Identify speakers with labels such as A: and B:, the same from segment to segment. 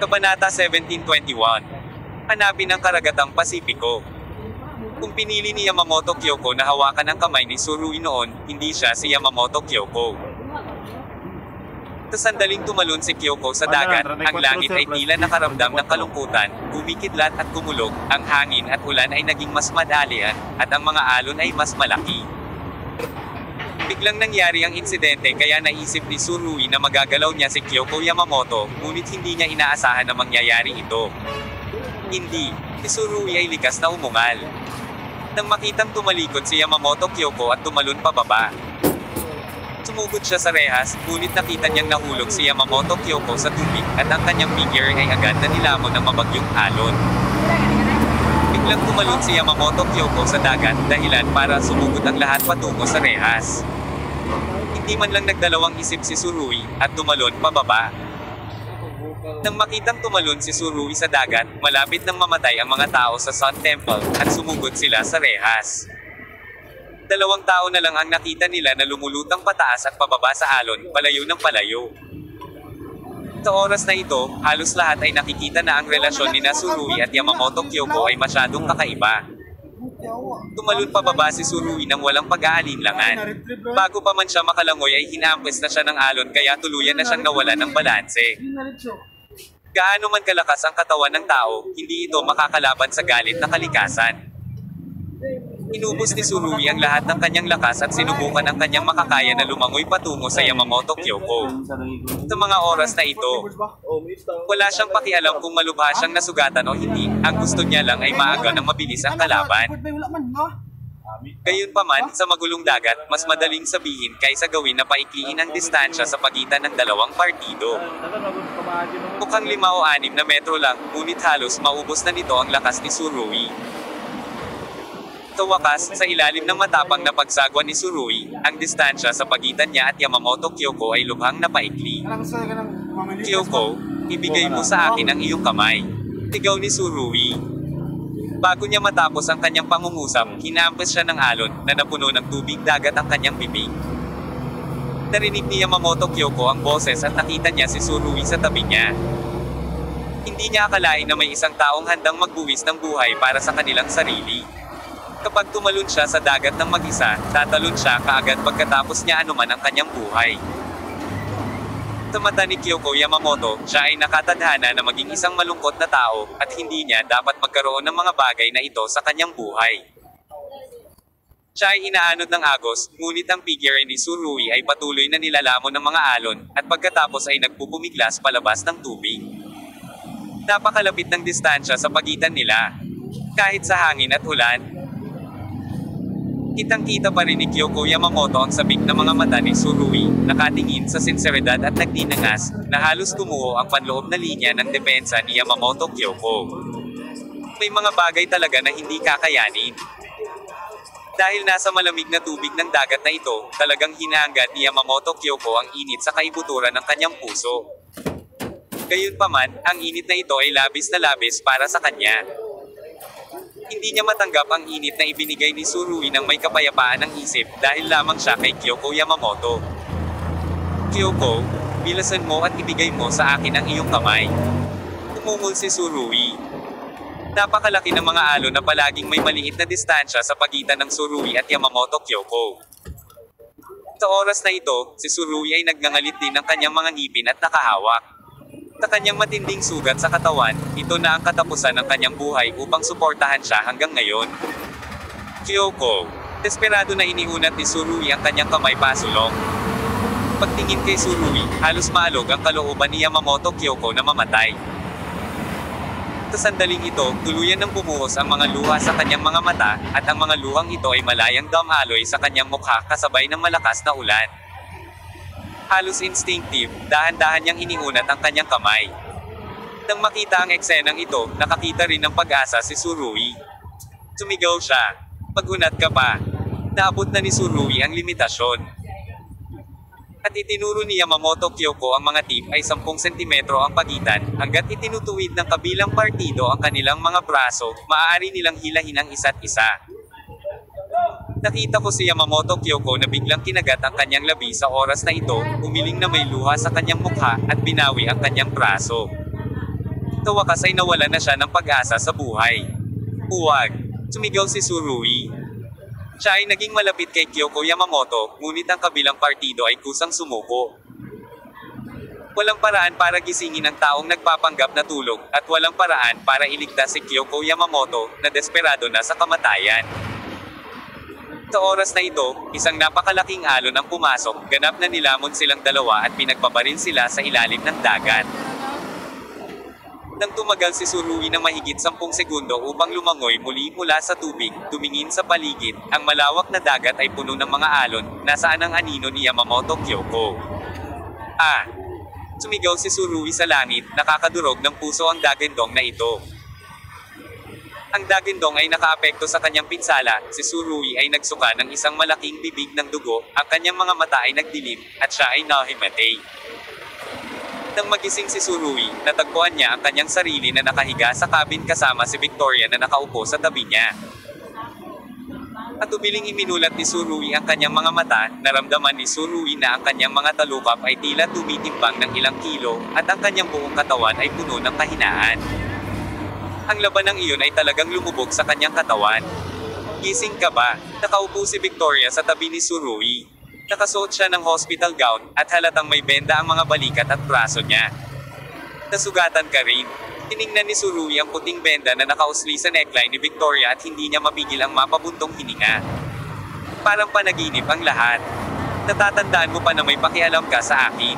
A: Kabanata 1721. Hanapin ang karagatang Pasipiko. Kung pinili ni Yamamoto Kyoko na hawakan ang kamay ni Tsurui noon, hindi siya si Yamamoto Kyoko. Sa sandaling tumalon si Kyoko sa dagat, ang langit ay tila nakaramdam ng kalungkutan, kumikidlat at kumulog, ang hangin at ulan ay naging mas madalian, at ang mga alon ay mas malaki. Biglang nangyari ang insidente kaya naisip ni Tsurui na magagalaw niya si Kyoko Yamamoto, ngunit hindi niya inaasahan na mangyayari ito. Hindi, si Tsurui ay likas na umungal. Nang makitang tumalikod si Yamamoto Kyoko at tumalon pababa. Sumugod siya sa rehas, ngunit nakita niyang nahulog si Yamamoto Kyoko sa tubig, at ang kanyang figure ay agad na nilamon ng mabagyong alon. Biglang tumalon si Yamamoto Kyoko sa dagat, dahilan para sumugod ang lahat patungo sa rehas. Hindi man lang nagdalawang isip si Tsurui, at tumalon pababa. Nang makitang tumalon si Tsurui sa dagat, malapit nang mamatay ang mga tao sa Sun Temple, at sumugod sila sa rehas. 2 tao na lang ang nakita nila na lumulutang pataas at pababa sa alon, palayo ng palayo. Sa oras na ito, halos lahat ay nakikita na ang relasyon ni Tsurui at Yamamoto Kyoko ay masyadong kakaiba. Tumalon pababa si Tsurui nang walang pag-aalinlangan. Bago pa man siya makalangoy ay hinampes na siya ng alon kaya tuluyan na siyang nawalan ng balanse. Gaano man kalakas ang katawan ng tao, hindi ito makakalaban sa galit na kalikasan. Inubos ni Tsurui ang lahat ng kanyang lakas at sinubukan ang kanyang makakaya na lumangoy patungo sa Yamamoto Kyoko. Sa mga oras na ito, wala siyang pakialam kung malubha siyang nasugatan o hindi, ang gusto niya lang ay maaga ng mabilis ang kalaban. Gayunpaman, sa magulong dagat, mas madaling sabihin kaysa gawin na paikliin ang distansya sa pagitan ng dalawang partido. Mukhang 5 o 6 na metro lang, ngunit halos maubos na nito ang lakas ni Tsurui. Sa wakas, sa ilalim ng matapang na pagsagwan ni Tsurui, ang distansya sa pagitan niya at Yamamoto Kyoko ay lubhang napaikli. Kyoko, ibigay mo sa akin ang iyong kamay. Sigaw ni Tsurui. Bago niya matapos ang kanyang pangungusap, hinampes siya ng alon, na napuno ng tubig dagat ang kanyang bibig. Narinig ni Yamamoto Kyoko ang boses at nakita niya si Tsurui sa tabi niya. Hindi niya akalain na may isang taong handang magbuwis ng buhay para sa kanilang sarili. Kapag tumalon siya sa dagat ng mag-isa, tatalon siya kaagad pagkatapos niya anuman ang kanyang buhay. Sa mata ni Kyoko Yamamoto, siya ay nakatadhana na maging isang malungkot na tao, at hindi niya dapat magkaroon ng mga bagay na ito sa kanyang buhay. Siya ay inaanod ng agos, ngunit ang figure ni Tsurui ay patuloy na nilalamon ng mga alon, at pagkatapos ay nagpupumiglas palabas ng tubig. Napakalapit ng distansya sa pagitan nila. Kahit sa hangin at ulan, kitang-kita pa rin ni Kyoko Yamamoto ang sabik na mga mata ni Tsurui, nakatingin sa sinseridad at nagninangas, na halos tumuo ang panloob na linya ng depensa ni Yamamoto Kyoko. May mga bagay talaga na hindi kakayanin. Dahil nasa malamig na tubig ng dagat na ito, talagang hinahangad ni Yamamoto Kyoko ang init sa kaibuturan ng kanyang puso. Gayunpaman, ang init na ito ay labis na labis para sa kanya. Hindi niya matanggap ang init na ibinigay ni Tsurui ng may kapayapaan ng isip dahil lamang siya kay Kyoko Yamamoto. Kyoko, bilasan mo at ibigay mo sa akin ang iyong kamay. Umungol si Tsurui. Napakalaki ng mga alon na palaging may maliit na distansya sa pagitan ng Tsurui at Yamamoto Kyoko. Sa oras na ito, si Tsurui ay nagngangalit din ng kanyang mga ngipin at nakahawak. Sa kanyang matinding sugat sa katawan, ito na ang katapusan ng kanyang buhay upang suportahan siya hanggang ngayon. Kyoko. Desperado na iniunat ni Tsurui ang kanyang kamay pasulong. Pagtingin kay Tsurui, halos maalog ang kalooban ni Yamamoto Kyoko na mamatay. Sa sandaling ito, tuluyan ng bumuhos ang mga luha sa kanyang mga mata, at ang mga luhang ito ay malayang damaloy sa kanyang mukha kasabay ng malakas na ulan. Halos instinctive, dahan-dahan niyang iniunat ang kanyang kamay. Nang makita ang eksenang ito, nakakita rin ng pag-asa si Tsurui. Sumigaw siya. Pagunat ka pa. Naabot na ni Tsurui ang limitasyon. At itinuro ni Yamamoto Kyoko ang mga tip ay 10 sentimetro ang pagitan, hanggat itinutuwid ng kabilang partido ang kanilang mga braso, maaari nilang hilahin ang isa't isa. Nakita ko si Yamamoto Kyoko na biglang kinagat ang kanyang labi sa oras na ito, umiling na may luha sa kanyang mukha, at binawi ang kanyang braso. Sa wakas ay nawala na siya ng pag-asa sa buhay. Huwag! Sumigaw si Tsurui. Siya ay naging malapit kay Kyoko Yamamoto, ngunit ang kabilang partido ay kusang sumuko. Walang paraan para gisingin ang taong nagpapanggap na tulog, at walang paraan para iligtas si Kyoko Yamamoto, na desperado na sa kamatayan. Sa oras na ito, isang napakalaking alon ang pumasok, ganap na nilamon silang dalawa at pinagpabaril sila sa ilalim ng dagat. Nang tumagal si Tsurui ng mahigit 10 segundo upang lumangoy muli mula sa tubig, tumingin sa paligid, ang malawak na dagat ay puno ng mga alon, nasaan ang anino ni Yamamoto Kyoko? Sumigaw si Tsurui sa langit, nakakadurog ng puso ang dagendong na ito. Ang dagendong ay nakaapekto sa kanyang pinsala, si Tsurui ay nagsuka ng isang malaking bibig ng dugo, ang kanyang mga mata ay nagdilim, at siya ay nahimatay. Nang magising si Tsurui, natagpuan niya ang kanyang sarili na nakahiga sa cabin kasama si Victoria na nakaupo sa tabi niya. At umiling iminulat ni Tsurui ang kanyang mga mata, naramdaman ni Tsurui na ang kanyang mga talukap ay tila tumitimbang ng ilang kilo, at ang kanyang buong katawan ay puno ng kahinaan. Ang labanang iyon ay talagang lumubog sa kanyang katawan. Gising ka ba? Nakaupo si Victoria sa tabi ni Tsurui. Nakasuot siya ng hospital gown, at halatang may benda ang mga balikat at braso niya. Nasugatan ka rin. Tiningnan ni Tsurui ang puting benda na nakausli sa neckline ni Victoria at hindi niya mapigil ang mapabuntong hininga. Parang panaginip ang lahat. Natatandaan mo pa na may pakialam ka sa akin.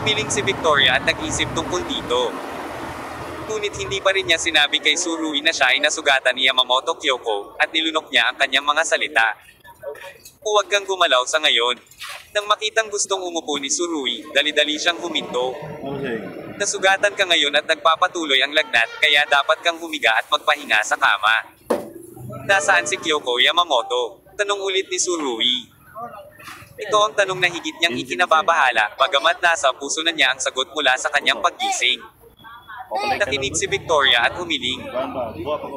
A: Umiling si Victoria at nag-isip tungkol dito. Ngunit hindi pa rin niya sinabi kay Tsurui na siya ay nasugatan ni Yamamoto Kyoko, at nilunok niya ang kanyang mga salita. Huwag kang gumalaw sa ngayon. Nang makitang gustong umupo ni Tsurui, dali-dali siyang huminto. Nasugatan ka ngayon at nagpapatuloy ang lagnat, kaya dapat kang humiga at magpahinga sa kama. Nasaan si Kyoko Yamamoto? Tanong ulit ni Tsurui. Ito ang tanong na higit niyang ikinababahala, bagamat nasa puso na niya ang sagot mula sa kanyang paggising. Nakinig si Victoria at humiling.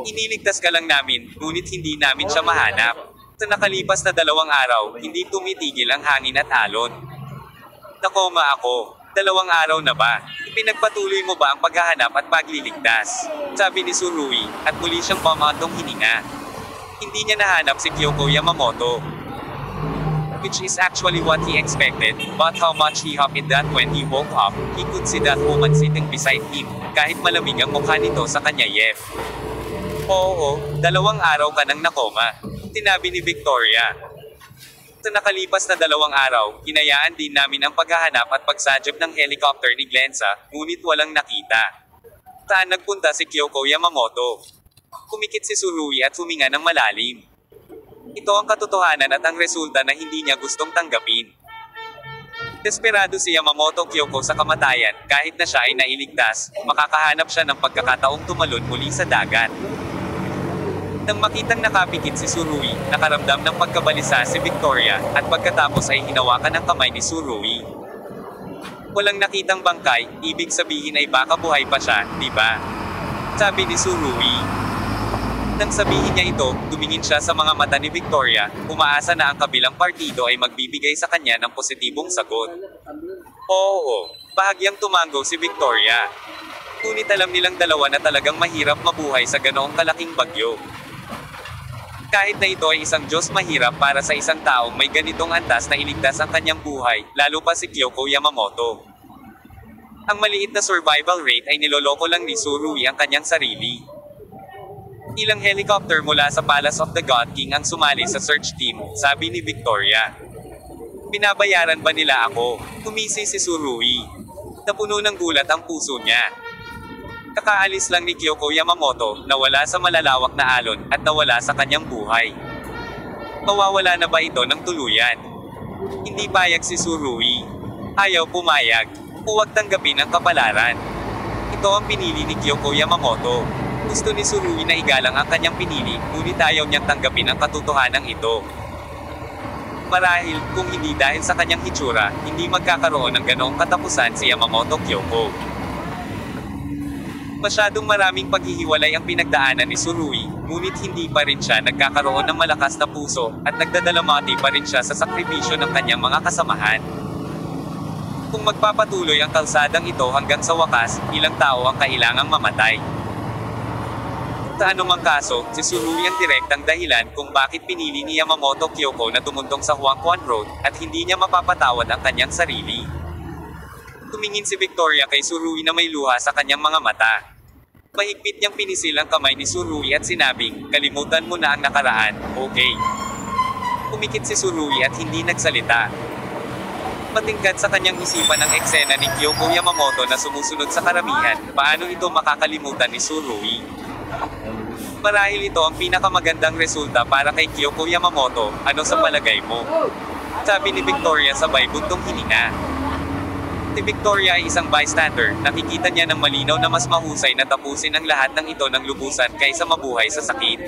A: Iniligtas ka lang namin, ngunit hindi namin siya mahanap. Sa nakalipas na 2 araw, hindi tumitigil ang hangin at alon. Nakoma ako. 2 araw na ba? Ipinagpatuloy mo ba ang paghahanap at pagliligtas? Sabi ni Tsurui, at muli siyang pamatong hininga. Hindi niya nahanap si Kyoko Yamamoto. Which is actually what he expected, but how much he hopped that when he woke up, he could see that woman sitting beside him, kahit malamig ang mukha nito sa kanya Yef. Oo, 2 araw ka nang nakoma. Tinabi ni Victoria. Sa nakalipas na 2 araw, hinayaan din namin ang paghahanap at pagsadyap ng helicopter ni Glensa, ngunit walang nakita. Saan nagpunta si Kyoko Yamamoto? Kumikit si Tsurui at huminga ng malalim. Ito ang katotohanan at ang resulta na hindi niya gustong tanggapin. Desperado si Yamamoto Kyoko sa kamatayan, kahit na siya ay nailigtas, makakahanap siya ng pagkakataong tumalon muli sa dagat. Nang makitang nakapikit si Tsurui, nakaramdam ng pagkabalisa si Victoria, at pagkatapos ay hinawakan ang kamay ni Tsurui. Walang nakitang bangkay, ibig sabihin ay baka buhay pa siya, di ba? Sabi ni Tsurui. Nang sabihin niya ito, tumingin siya sa mga mata ni Victoria, umaasa na ang kabilang partido ay magbibigay sa kanya ng positibong sagot. Oo, bahagyang tumango si Victoria. Ngunit alam nilang dalawa na talagang mahirap mabuhay sa ganoong kalaking bagyo. Kahit na ito ay isang Diyos mahirap para sa isang taong may ganitong antas na iligtas ang kanyang buhay, lalo pa si Kyoko Yamamoto. Ang maliit na survival rate ay niloloko lang ni Tsurui ang kanyang sarili. Ilang helicopter mula sa Palace of the God King ang sumali sa search team, sabi ni Victoria. Binabayaran ba nila ako? Tumisi si Tsurui. Napuno ng gulat ang puso niya. Kakaalis lang ni Kyoko Yamamoto, nawala sa malalawak na alon, at nawala sa kanyang buhay. Mawawala na ba ito ng tuluyan? Hindi payag si Tsurui. Ayaw pumayag. Huwag tanggapin ang kapalaran. Ito ang pinili ni Kyoko Yamamoto. Gusto ni Tsurui na igalang ang kanyang pinili, ngunit ayaw niyang tanggapin ang katotohanan ito. Marahil, kung hindi dahil sa kanyang hitsura, hindi magkakaroon ng ganoong katapusan si Yamamoto Kyoko. Masyadong maraming paghihiwalay ang pinagdaanan ni Tsurui, ngunit hindi pa rin siya nagkakaroon ng malakas na puso, at nagdadalamati pa rin siya sa sakripisyo ng kanyang mga kasamahan. Kung magpapatuloy ang kalsadang ito hanggang sa wakas, ilang tao ang kailangang mamatay. Sa anumang kaso, si Tsurui ang direktang dahilan kung bakit pinili ni Yamamoto Kyoko na tumuntong sa Huangquan Road, at hindi niya mapapatawad ang kanyang sarili. Tumingin si Victoria kay Tsurui na may luha sa kanyang mga mata. Mahigpit niyang pinisil ang kamay ni Tsurui at sinabing, "Kalimutan mo na ang nakaraan, okay?" Umikit si Tsurui at hindi nagsalita. Matingkad sa kanyang isipan ang eksena ni Kyoko Yamamoto na sumusunod sa karamihan, paano ito makakalimutan ni Tsurui? Marahil ito ang pinakamagandang resulta para kay Kyoko Yamamoto, ano sa palagay mo? Sabi ni Victoria sabay buntong hininga. Si Victoria ay isang bystander, nakikita niya ng malinaw na mas mahusay na tapusin ang lahat ng ito ng lubusan kaysa mabuhay sa sakit.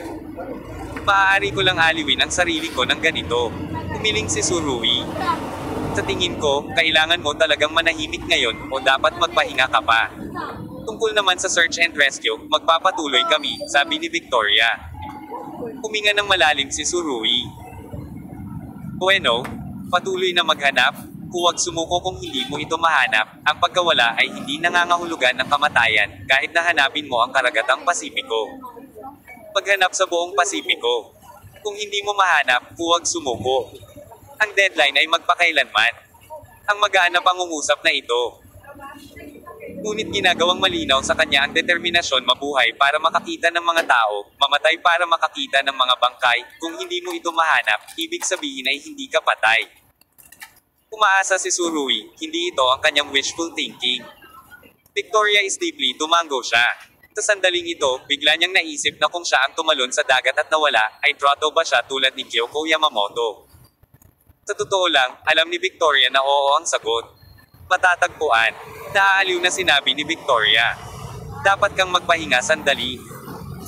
A: Maaari ko lang aliwin ang sarili ko ng ganito. Umiling si Tsurui. Sa tingin ko, kailangan mo talagang manahimik ngayon, o dapat magpahinga ka pa. Tungkol naman sa search and rescue, magpapatuloy kami, sabi ni Victoria. Huminga ng malalim si Tsurui. Bueno, patuloy na maghanap, huwag sumuko kung hindi mo ito mahanap, ang pagkawala ay hindi nangangahulugan ng kamatayan, kahit na hanapin mo ang karagatang Pasipiko. Maghanap sa buong Pasipiko. Kung hindi mo mahanap, huwag sumuko. Ang deadline ay magpakailanman. Ang magaan na pangungusap na ito. Ngunit ginagawang malinaw sa kanya ang determinasyon mabuhay para makakita ng mga tao, mamatay para makakita ng mga bangkay. Kung hindi mo ito mahanap, ibig sabihin ay hindi ka patay. Umaasa si Tsurui, hindi ito ang kanyang wishful thinking. Victoria is deeply tumango siya. Sa sandaling ito, bigla niyang naisip na kung siya ang tumalon sa dagat at nawala, ay troto ba siya tulad ni Kyoko Yamamoto? Sa totoo lang, alam ni Victoria na oo ang sagot. Matatagpuan. Naaaliw na sinabi ni Victoria. Dapat kang magpahinga sandali.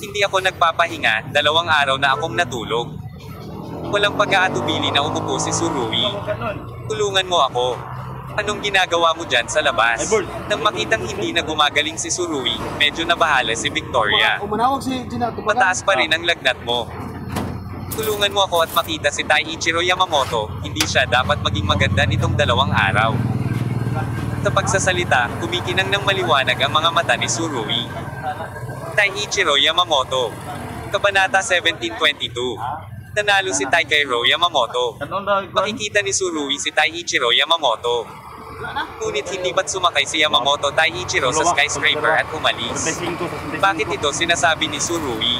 A: Hindi ako nagpapahinga, 2 araw na akong natulog. Walang pag-aatubili na umupo si Tsurui. Tulungan mo ako. Anong ginagawa mo dyan sa labas? Nang makitang hindi na gumagaling si Tsurui, medyo nabahala si Victoria. Mataas pa rin ang lagnat mo. Tulungan mo ako at makita si Taiichiro Yamamoto, hindi siya dapat maging maganda nitong 2 araw. Sa pagsasalita, kumikinang ng maliwanag ang mga mata ni Tsurui. Taiichiro Yamamoto. Kabanata 1722. Nanalo si Takeiro Yamamoto. Makikita ni Tsurui si Taiichiro Yamamoto. Ngunit hindi ba't sumakay si Yamamoto Taiichiro sa skyscraper at umalis? Bakit ito sinasabi ni Tsurui?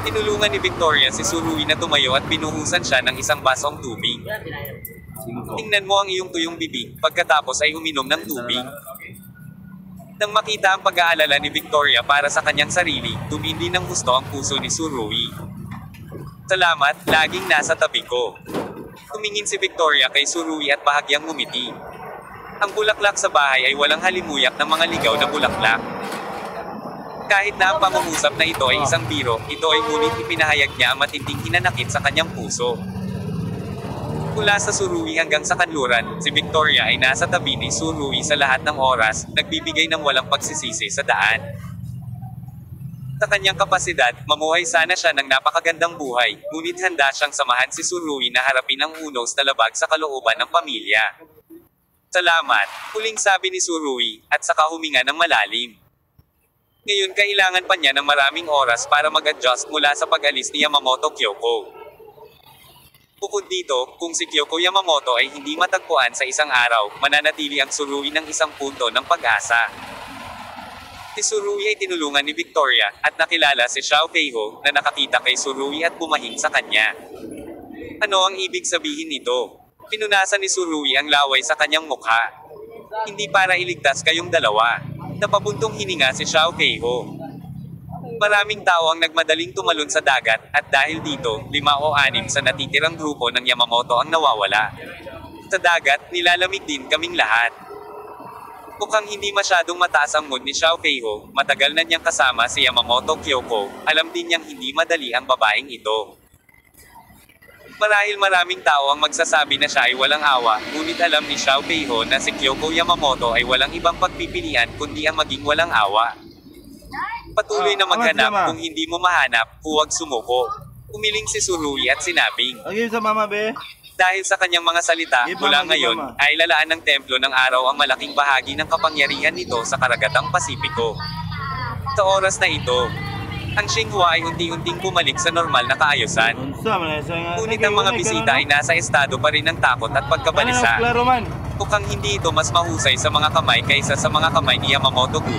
A: Tinulungan ni Victoria si Tsurui na tumayo at binuhusan siya ng isang basong tubig. Tingnan mo ang iyong tuyong bibig, pagkatapos ay uminom ng tubig. Nang makita ang pag-aalala ni Victoria para sa kanyang sarili, tumindi ng gusto ang puso ni Tsurui. Salamat, laging nasa tabi ko. Tumingin si Victoria kay Tsurui at bahagyang ngumiti. Ang bulaklak sa bahay ay walang halimuyak ng mga ligaw na bulaklak. Kahit na ang pangungusap na ito ay isang biro, ito ay ngunit ipinahayag niya ang matinding hinanakit sa kanyang puso. Mula sa Tsurui hanggang sa kanluran, si Victoria ay nasa tabi ni Tsurui sa lahat ng oras, nagbibigay ng walang pagsisisi sa daan. Sa kanyang kapasidad, mamuhay sana siya ng napakagandang buhay, ngunit handa siyang samahan si Tsurui na harapin ang unos na labag sa kalooban ng pamilya. Salamat, huling sabi ni Tsurui, at saka huminga ng malalim. Ngayon kailangan pa niya ng maraming oras para mag-adjust mula sa pag-alis ni Yamamoto Kyoko. Bukod dito, kung si Kyoko Yamamoto ay hindi matagpuan sa isang araw, mananatili ang Tsurui ng isang punto ng pag-asa. Si Tsurui ay tinulungan ni Victoria, at nakilala si Xiao Feiho, na nakakita kay Tsurui at bumahing sa kanya. Ano ang ibig sabihin nito? Pinunasan ni Tsurui ang laway sa kanyang mukha. Hindi para iligtas kayong dalawa. Napabuntong hininga si Xiao Feiho. Maraming tao ang nagmadaling tumalon sa dagat, at dahil dito, 5 o 6 sa natitirang grupo ng Yamamoto ang nawawala. Sa dagat, nilalamig din kaming lahat. Mukhang hindi masyadong mataas ang mood ni Xiao Feiho, matagal na niyang kasama si Yamamoto Kyoko, alam din niyang hindi madali ang babaeng ito. Marahil maraming tao ang magsasabi na siya ay walang awa, ngunit alam ni Xiao Feiho na si Kyoko Yamamoto ay walang ibang pagpipilian kundi ang maging walang awa. Patuloy na maghanap, kung hindi mo mahanap, huwag sumuko. Umiling si Tsurui at sinabing,
B: Lagi sa mama, be.
A: Dahil sa kanyang mga salita, mula ngayon, ay lalaan ng templo ng araw ang malaking bahagi ng kapangyarihan nito sa karagatang Pasipiko. Sa oras na ito, ang Xinhua ay unti-unting bumalik sa normal na kaayusan. Ngunit ang mga bisita ay nasa estado pa rin ng takot at pagkabalisa. Mukhang hindi ito mas mahusay sa mga kamay kaysa sa mga kamay ni Yamamoto Gumi.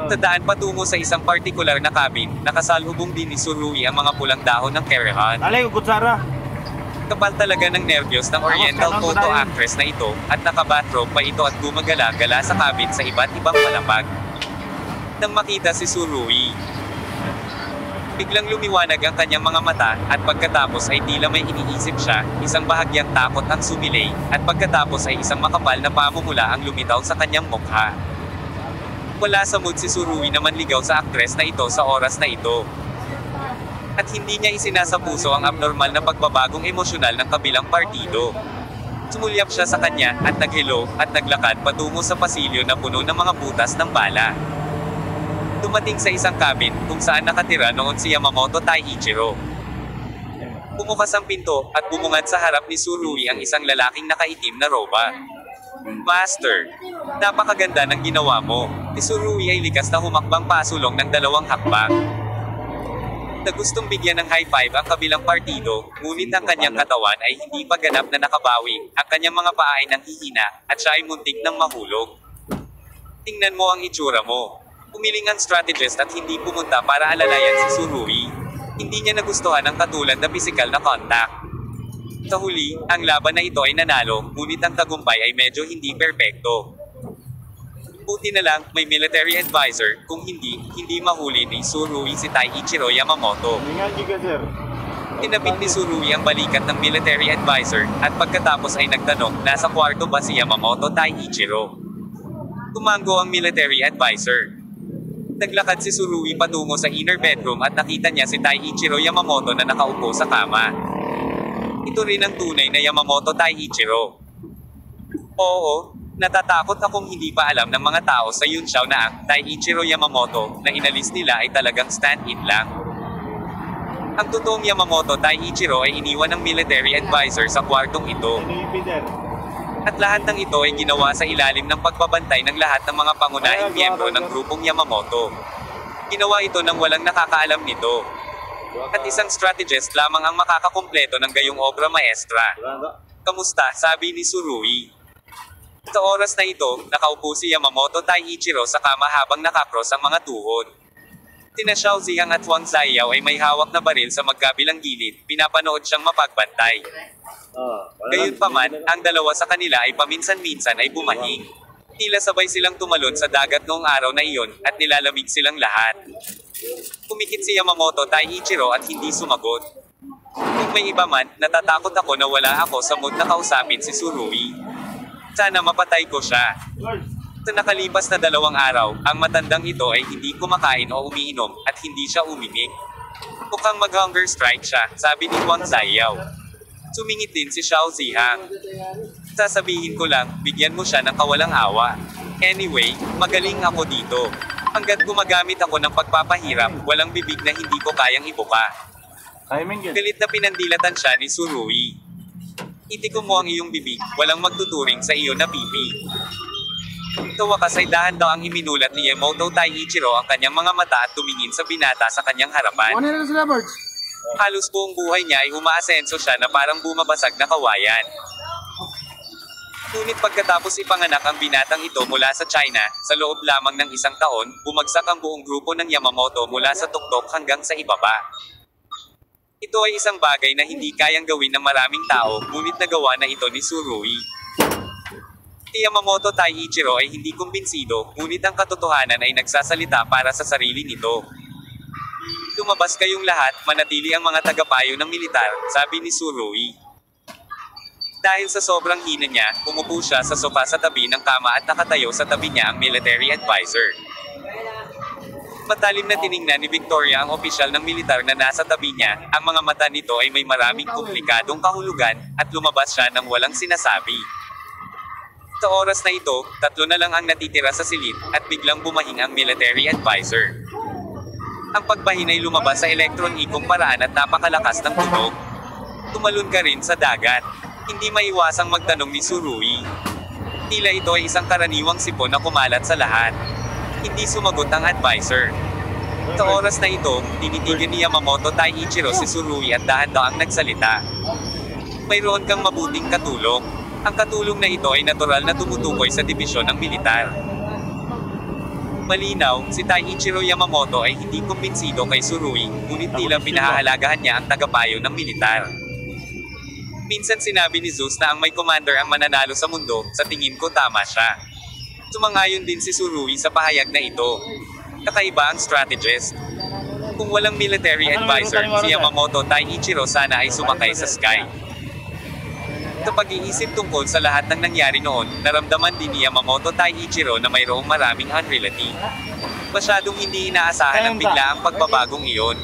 A: Sa daan patungo sa isang partikular na cabin, nakasalubong din ni Tsurui ang mga pulang dahon ng Kerehan. Kapal talaga ng nerbiyos ng Oriental photo actress na ito, at nakabathrobe pa ito at gumagala-gala sa cabin sa iba't ibang palapag. Nang makita si Tsurui, biglang lumiwanag ang kanyang mga mata, at pagkatapos ay tila may iniisip siya, isang bahagyang takot ang sumilay, at pagkatapos ay isang makapal na pamumula ang lumitaw sa kanyang mukha. Wala sa mood si Tsurui na manligaw sa aktres na ito sa oras na ito. At hindi niya isinasapuso ang abnormal na pagbabagong emosyonal ng kabilang partido. Sumulyap siya sa kanya, at naghelo, at naglakad patungo sa pasilyo na puno ng mga butas ng bala. Dumating sa isang cabin, kung saan nakatira noon si Yamamoto Taiichiro. Bumukas ang pinto, at bumungad sa harap ni Tsurui ang isang lalaking nakaitim na roba. Master, napakaganda ng ginawa mo. Si Tsurui ay likas na humakbang pasulong ng 2 hakbang. Na gustong bigyan ng high five ang kabilang partido, ngunit ang kanyang katawan ay hindi pa ganap na nakabawi, ang kanyang mga paa ay nanghihina, at siya ay muntik ng mahulog. Tingnan mo ang itsura mo. Umiling ang strategist at hindi pumunta para alalayan si Tsurui. Hindi niya nagustuhan ang katulad na pisikal na contact. Sa huli, ang laban na ito ay nanalo, ngunit ang tagumpay ay medyo hindi perpekto. Buti na lang, may military advisor, kung hindi mahuli ni Tsurui si Taiichiro Yamamoto. Tinapit ni Tsurui ang balikat ng military advisor, at pagkatapos ay nagtanong, nasa kwarto ba si Yamamoto Taiichiro? Tumango ang military advisor. Naglakad si Tsurui patungo sa inner bedroom at nakita niya si Taiichiro Yamamoto na nakaupo sa kama. Ito rin ang tunay na Yamamoto Taiichiro. Oo. Natatakot akong hindi pa alam ng mga tao sa Yunxiao na ang Taiichiro Yamamoto na inalis nila ay talagang stand-in lang. Ang totoong Yamamoto Taiichiro ay iniwan ng military advisor sa kwartong ito. At lahat ng ito ay ginawa sa ilalim ng pagbabantay ng lahat ng mga pangunahing miyembro ng grupong Yamamoto. Ginawa ito nang walang nakakaalam nito. At isang strategist lamang ang makakakumpleto ng gayong obra maestra. Kamusta? Sabi ni Tsurui. Sa oras na ito, nakaupo si Yamamoto Taiichiro sa kama habang nakakross ang mga tuhod. Sina Xiao Ziyang at Wang Ziyao ay may hawak na baril sa magkabilang gilid, pinapanood siyang mapagbantay. Gayunpaman, ang dalawa sa kanila ay paminsan-minsan ay bumahing. Tila sabay silang tumalon sa dagat noong araw na iyon, at nilalamig silang lahat. Kumikit si Yamamoto Taiichiro at hindi sumagot. Kung may iba man, natatakot ako na wala ako sa mood na kausapin si Tsurui. Sana mapatay ko siya. Sa nakalipas na 2 araw, ang matandang ito ay hindi kumakain o umiinom, at hindi siya umimik. Mukhang mag-hunger strike siya, sabi ni Wang Ziyao. Sumingit din si Xiao Zihang. Sasabihin ko lang, bigyan mo siya ng kawalang awa. Anyway, magaling ako dito. Hanggat gumagamit ako ng pagpapahirap, walang bibig na hindi ko kayang ibuka. Galit na pinandilatan siya ni Tsurui. Itikom mo ang iyong bibig, walang magtuturing sa iyo na pipi. Sa wakas ay dahan-daang iminulat ni Yamamoto Taiichiro ang kanyang mga mata at tumingin sa binata sa kanyang harapan. Halos buong buhay niya ay umaasenso siya na parang bumabasag na kawayan. Ngunit pagkatapos ipanganak ang binatang ito mula sa China, sa loob lamang ng 1 taon, bumagsak ang buong grupo ng Yamamoto mula sa tuktok hanggang sa ibaba. Ito ay isang bagay na hindi kayang gawin ng maraming tao, ngunit nagawa na ito ni Tsurui. Si Yamamoto Taiichiro ay hindi kumbinsido, ngunit ang katotohanan ay nagsasalita para sa sarili nito. Lumabas kayong lahat, manatili ang mga tagapayo ng militar, sabi ni Tsurui. Dahil sa sobrang hina niya, umupo siya sa sofa sa tabi ng kama at nakatayo sa tabi niya ang military advisor. Matalim na tiningnan ni Victoria ang opisyal ng militar na nasa tabi niya, ang mga mata nito ay may maraming komplikadong kahulugan, at lumabas siya nang walang sinasabi. Sa oras na ito, 3 na lang ang natitira sa silid, at biglang bumahing ang military advisor. Ang pagbahin ay lumabas sa electron-ikong paraan at napakalakas ng tunog. Tumalon ka rin sa dagat. Hindi maiwasang magtanong ni Tsurui. Tila ito ay isang karaniwang sipon na kumalat sa lahat. Hindi sumagot ang advisor. Sa oras na ito, tinitigan ni Yamamoto Taiichiro si Tsurui at dahan-daang nagsalita. Mayroon kang mabuting katulong. Ang katulong na ito ay natural na tumutukoy sa dibisyon ng militar. Malinaw, si Taiichiro Yamamoto ay hindi kumbinsido kay Tsurui, ngunit tila pinahahalagahan niya ang tagapayo ng militar. Minsan sinabi ni Zeus na ang may commander ang mananalo sa mundo, sa tingin ko tama siya. Sumang-ayon din si Tsurui sa pahayag na ito. Kakaiba ang strategist. Kung walang military advisor, si Yamamoto Taiichiro sana ay sumakay sa Sky. Sa pag-iisip tungkol sa lahat ng nangyari noon, naramdaman din ni Yamamoto Taiichiro na mayroong maraming unreality. Masyadong hindi inaasahan ng bigla ang pagbabagong iyon.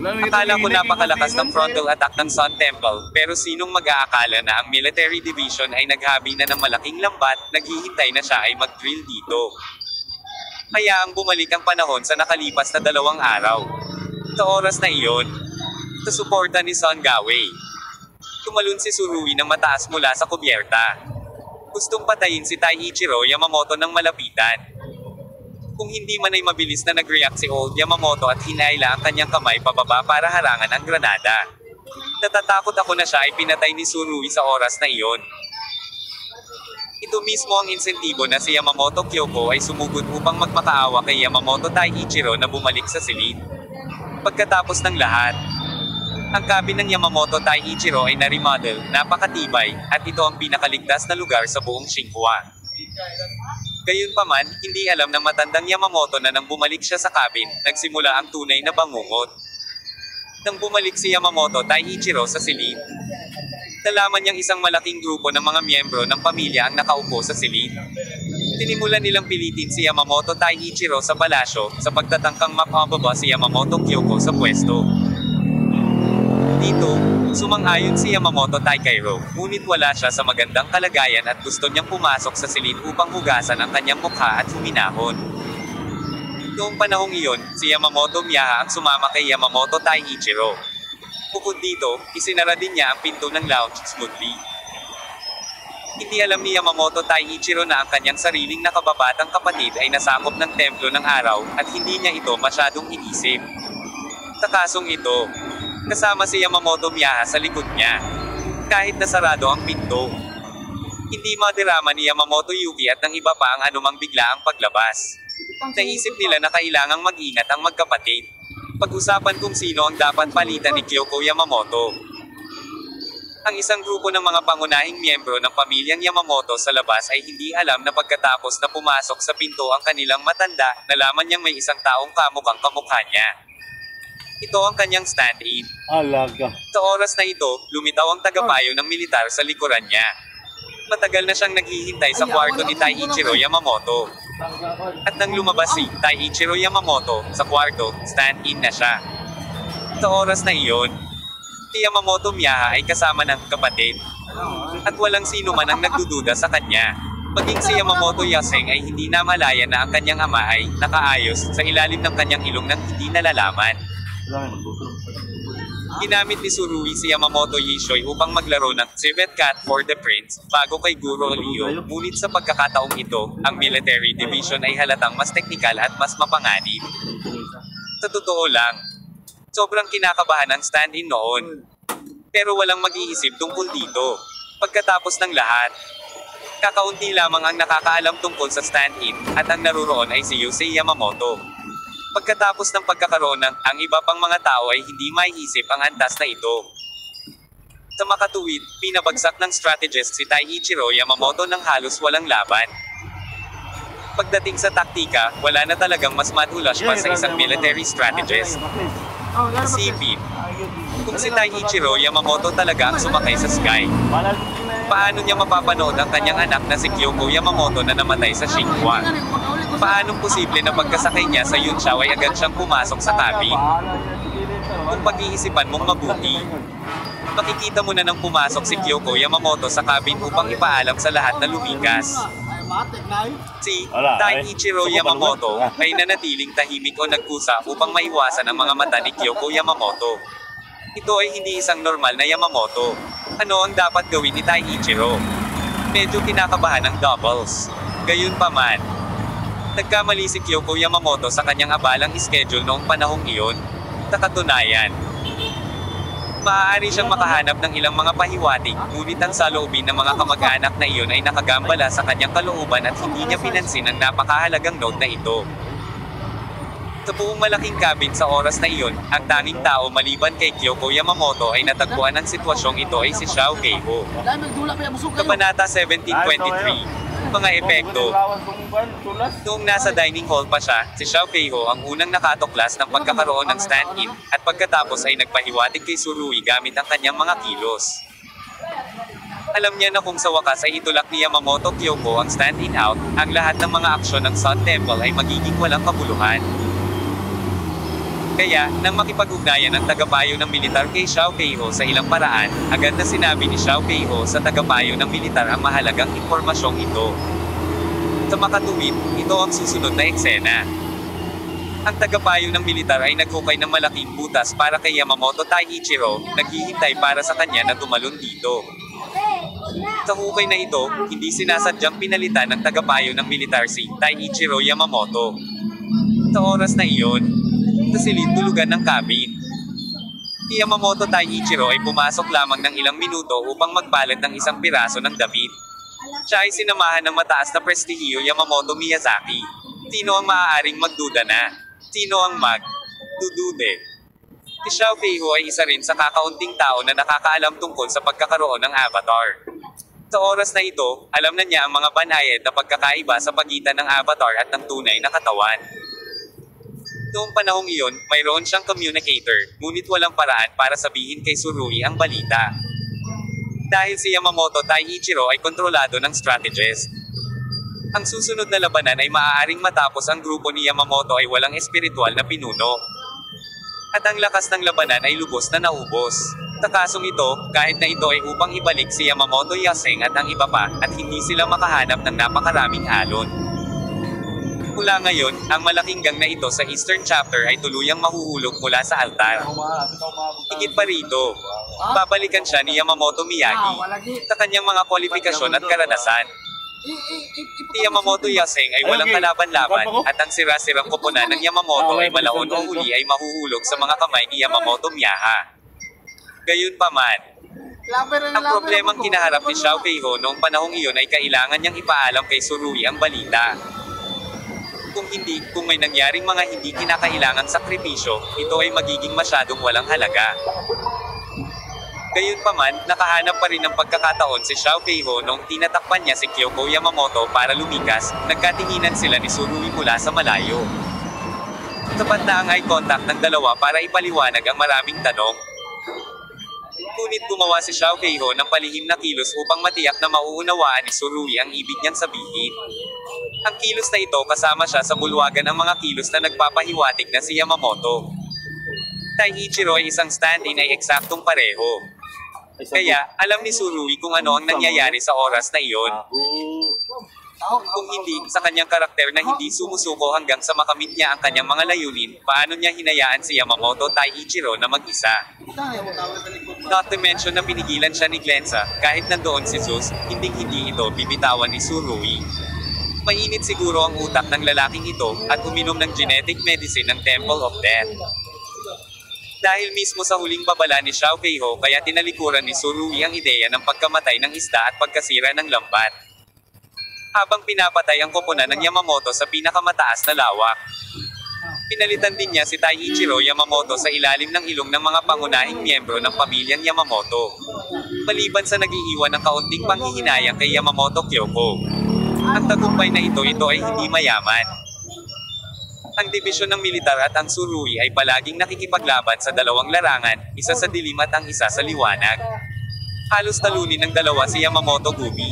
A: Akala ko napakalakas ng frontal attack ng Sun Temple, pero sinong mag-aakala na ang military division ay naghabi na ng malaking lambat, naghihintay na siya ay mag-drill dito. Hayaang bumalik ang panahon sa nakalipas na 2 araw. Sa oras na iyon, sa suporta ni Son Gawei, tumalon si Tsurui ng mataas mula sa kubyerta. Gustong patayin si Taiichiro Yamamoto ng malapitan. Kung hindi man ay mabilis na nag-react si Old Yamamoto at hinaila ang kanyang kamay pababa para harangan ang granada. Natatakot ako na siya ay pinatay ni Tsurui sa oras na iyon. Ito mismo ang insentibo na si Yamamoto Kyoko ay sumugod upang magmakaawa kay Yamamoto Taiichiro na bumalik sa silid. Pagkatapos ng lahat, ang cabin ng Yamamoto Taiichiro ay na-remodel, napakatibay, at ito ang pinakaligtas na lugar sa buong Shinhua. Gayunpaman, hindi alam ng matandang Yamamoto na nang bumalik siya sa cabin, nagsimula ang tunay na bangungot. Nang bumalik si Yamamoto Taiichiro sa silid, nalaman niyang isang malaking grupo ng mga miyembro ng pamilya ang nakaupo sa silid. Tinimulan nilang pilitin si Yamamoto Taiichiro sa palasyo, sa pagtatangkang mapababa si Yamamoto Kyoko sa pwesto. Dito, sumang-ayon si Yamamoto Takeiro, ngunit wala siya sa magandang kalagayan at gusto niyang pumasok sa silid upang hugasan ang kanyang mukha at huminahon. Noong panahong iyon, si Yamamoto Miyaha ang sumama kay Yamamoto Taiichiro. Bukod dito, isinara din niya ang pinto ng lounge smoothly. Hindi alam ni Yamamoto Taiichiro na ang kanyang sariling nakababatang kapatid ay nasakop ng templo ng araw at hindi niya ito masyadong inisip. Sa kasong ito, kasama si Yamamoto Miyaha sa likod niya. Kahit nasarado ang pinto, hindi madirama ni Yamamoto Yuki at ng iba pa ang anumang biglaang paglabas. Naisip nila na kailangang mag-ingat ang magkapatid. Pag-usapan kung sino ang dapat palitan ni Kyoko Yamamoto. Ang isang grupo ng mga pangunahing miyembro ng pamilyang Yamamoto sa labas ay hindi alam na pagkatapos na pumasok sa pinto ang kanilang matanda, nalaman niyang may isang taong kamukhang kamukha niya. Ito ang kanyang stand-in.
B: Alaga.
A: Sa oras na ito, lumitaw ang tagapayo ng militar sa likuran niya. Matagal na siyang naghihintay sa kwarto ni Taiichiro Yamamoto. At nang lumabas si Taiichiro Yamamoto sa kwarto, stand-in na siya. Sa oras na iyon, si Yamamoto Miyaha ay kasama ng kapatid. At walang sino man ang nagdududa sa kanya. Maging si Yamamoto Yaseng ay hindi namalaya na ang kanyang ama ay nakaayos sa ilalim ng kanyang ilong nang hindi nalalaman. Ginamit ni Tsurui si Yamamoto Yishoi upang maglaro ng Civet Cat for the Prince, bago kay Guro Leo, ngunit sa pagkakataong ito, ang military division ay halatang mas teknikal at mas mapanganib. Sa totoo lang, sobrang kinakabahan ang stand-in noon. Pero walang mag-iisip tungkol dito. Pagkatapos ng lahat, kakaunti lamang ang nakakaalam tungkol sa stand-in, at ang naruroon ay si Yusei Yamamoto. Pagkatapos ng pagkakaroon ng, ang iba pang mga tao ay hindi maiisip ang antas na ito. Sa makatuwid, pinabagsak ng strategist si Taiichiro Yamamoto ng halos walang laban. Pagdating sa taktika, wala na talagang mas madulas pa sa isang military strategist. Isipin, kung si Taiichiro Yamamoto talaga ang sumakay sa Sky, paano niya mapapanood ang kanyang anak na si Kyoko Yamamoto na namatay sa Shinhua? Paanong posible na pagkasakay niya sa Yunshaw ay agad siyang pumasok sa cabin? Kung pag-iisipan mong mabuti, makikita mo na nang pumasok si Kyoko Yamamoto sa cabin upang ipaalam sa lahat na lumikas. Si Taiichiro Yamamoto ay nanatiling tahimik o nagkusa upang maiwasan ang mga mata ni Kyoko Yamamoto. Ito ay hindi isang normal na Yamamoto. Ano ang dapat gawin ni Taiichiro? Medyo kinakabahan ang doubles. Gayunpaman, nagkamali si Kyoko Yamamoto sa kanyang abalang schedule noong panahong iyon. Sa katunayan, maaari siyang makahanap ng ilang mga pahiwatig, ngunit ang saloobin ng mga kamag-anak na iyon ay nakagambala sa kanyang kalooban at hindi niya pinansin ang napakahalagang note na ito. Sa buong malaking cabin sa oras na iyon, ang tanging tao maliban kay Kyoko Yamamoto ay natagpuan ng sitwasyong ito ay si Xiao Keiho. Kabanata 1723. Mga epekto. Noong nasa dining hall pa siya, si Xiao Keiho ang unang nakatuklas ng pagkakaroon ng stand-in, at pagkatapos ay nagpahiwatig kay Tsurui gamit ang kanyang mga kilos. Alam niya na kung sa wakas ay itulak ni Yamamoto Kyoko ang stand-in out, ang lahat ng mga aksyon ng Sun Temple ay magiging walang kabuluhan. Kaya, nang makipag-ugnayan ang tagapayo ng militar kay Xiao Keiho sa ilang paraan, agad na sinabi ni Xiao Keiho sa tagapayo ng militar ang mahalagang impormasyong ito. Sa makatuwid, ito ang susunod na eksena. Ang tagapayo ng militar ay naghukay ng malaking butas para kay Yamamoto Taiichiro, naghihintay para sa kanya na tumalon dito. Sa hukay na ito, hindi sinasadyang pinalitan ng tagapayo ng militar si Taiichiro Yamamoto. Sa oras na iyon, sa silid tulugan ng cabin, si Yamamoto Taiichiro ay pumasok lamang ng ilang minuto upang magpalit ng isang piraso ng damit. Siya ay sinamahan ng mataas na prestihiyo Yamamoto Miyazaki. Sino ang maaaring magduda na? Sino ang magdudude? Si Xiao Keiho ay isa rin sa kakaunting tao na nakakaalam tungkol sa pagkakaroon ng avatar. Sa oras na ito, alam na niya ang mga banayad na pagkakaiba sa pagitan ng avatar at ng tunay na katawan. Noong panahong iyon, mayroon siyang communicator, ngunit walang paraan para sabihin kay Tsurui ang balita. Dahil si Yamamoto Taiichiro ay kontrolado ng strategist. Ang susunod na labanan ay maaaring matapos ang grupo ni Yamamoto ay walang espiritual na pinuno. At ang lakas ng labanan ay lubos na naubos. Sa kasong ito, kahit na ito ay upang ibalik si Yamamoto Yaseng at ang iba pa, at hindi sila makahanap ng napakaraming alon. Mula ngayon, ang malaking gang na ito sa Eastern Chapter ay tuluyang mahuhulog mula sa altar. Higit pa rito, babalikan siya ni Yamamoto Miyagi sa kanyang mga kwalifikasyon at karanasan. Si Yamamoto Yaseng ay walang kalaban-laban, at ang sira-sirang koponan ng Yamamoto ay malaon o huli ay mahuhulog sa mga kamay ni Yamamoto Miyaha. Gayunpaman, ang problemang kinaharap ni Xiao Keiho noong panahong iyon ay kailangan niyang ipaalam kay Tsurui ang balita. Kung hindi, kung may nangyaring mga hindi kinakailangang sakripisyo, ito ay magiging masyadong walang halaga. Gayunpaman, nakahanap pa rin ng pagkakataon si Xiao Keiho nung tinatakpan niya si Kyoko Yamamoto para lumikas, nagkatinginan sila ni Tsurui mula sa malayo. Sapat na ang eye contact ng dalawa para ipaliwanag ang maraming tanong. Ngunit gumawa si Xiao Keiho ng palihim na kilos upang matiyak na mauunawaan ni Tsurui ang ibig niyang sabihin. Ang kilos na ito kasama siya sa bulwagan ng mga kilos na nagpapahiwatig na si Yamamoto Taiichiro ay isang stand-in ay eksaktong pareho. Kaya, alam ni Tsurui kung ano ang nangyayari sa oras na iyon. Kung hindi, sa kanyang karakter na hindi sumusuko hanggang sa makamit niya ang kanyang mga layunin, paano niya hinayaan si Yamamoto Taiichiro na mag-isa? Not to mention na pinigilan siya ni Glenza, kahit nandoon si Zeus, hindi ito bibitawan ni Tsurui. Mainit siguro ang utak ng lalaking ito, at uminom ng genetic medicine ng Temple of Death. Dahil mismo sa huling babala ni Xiao Keiho kaya tinalikuran ni Tsurui ang ideya ng pagkamatay ng isda at pagkasira ng lambat. Habang pinapatay ang koponan ng Yamamoto sa pinakamataas na lawak. Pinalitan din niya si Taiichiro Yamamoto sa ilalim ng ilong ng mga pangunahing miyembro ng pamilyang Yamamoto. Maliban sa nag-iiwan ng kaunting panghihinayang kay Yamamoto Kyoko. Ang tagumpay na ito ay hindi mayaman. Ang dibisyon ng militar at ang Tsurui ay palaging nakikipaglaban sa dalawang larangan, isa sa dilim at ang isa sa liwanag. Halos talunin ng dalawa si Yamamoto Gumi.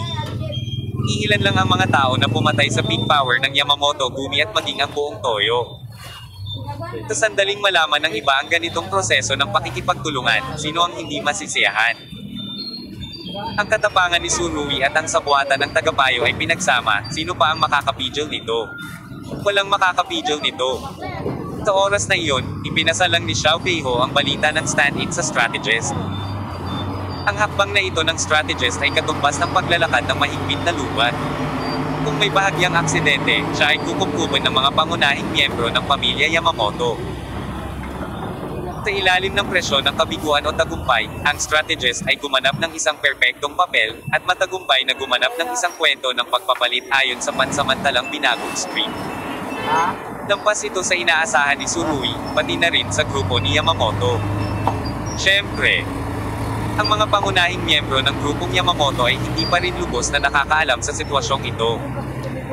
A: Iilan lang ang mga tao na pumatay sa peak power ng Yamamoto Gumi at maging ang buong toyo. Sa sandaling malaman ng iba ang ganitong proseso ng pakikipagtulungan, sino ang hindi masisiyahan? Ang katapangan ni Tsurui at ang sabuatan ng tagapayo ay pinagsama, sino pa ang makakapidyo nito? Walang makakapidyo nito. Sa oras na iyon, ipinasa lang ni Xiao Beiho ang balita ng stand-in sa strategist. Ang hakbang na ito ng strategist ay katumbas ng paglalakad ng mahigpit na lubat. Kung may bahagyang aksidente, siya ay kukumkuban ng mga pangunahing miyembro ng pamilya Yamamoto. Sa ilalim ng presyon ng kabiguan o tagumpay, ang strategist ay gumanap ng isang perpektong papel, at matagumpay na gumanap ng isang kwento ng pagpapalit ayon sa pansamantalang binagong script. Lampas ito sa inaasahan ni Tsurui, pati na rin sa grupo ni Yamamoto. Siyempre, ang mga pangunahing miyembro ng grupong Yamamoto ay hindi pa rin lubos na nakakaalam sa sitwasyong ito.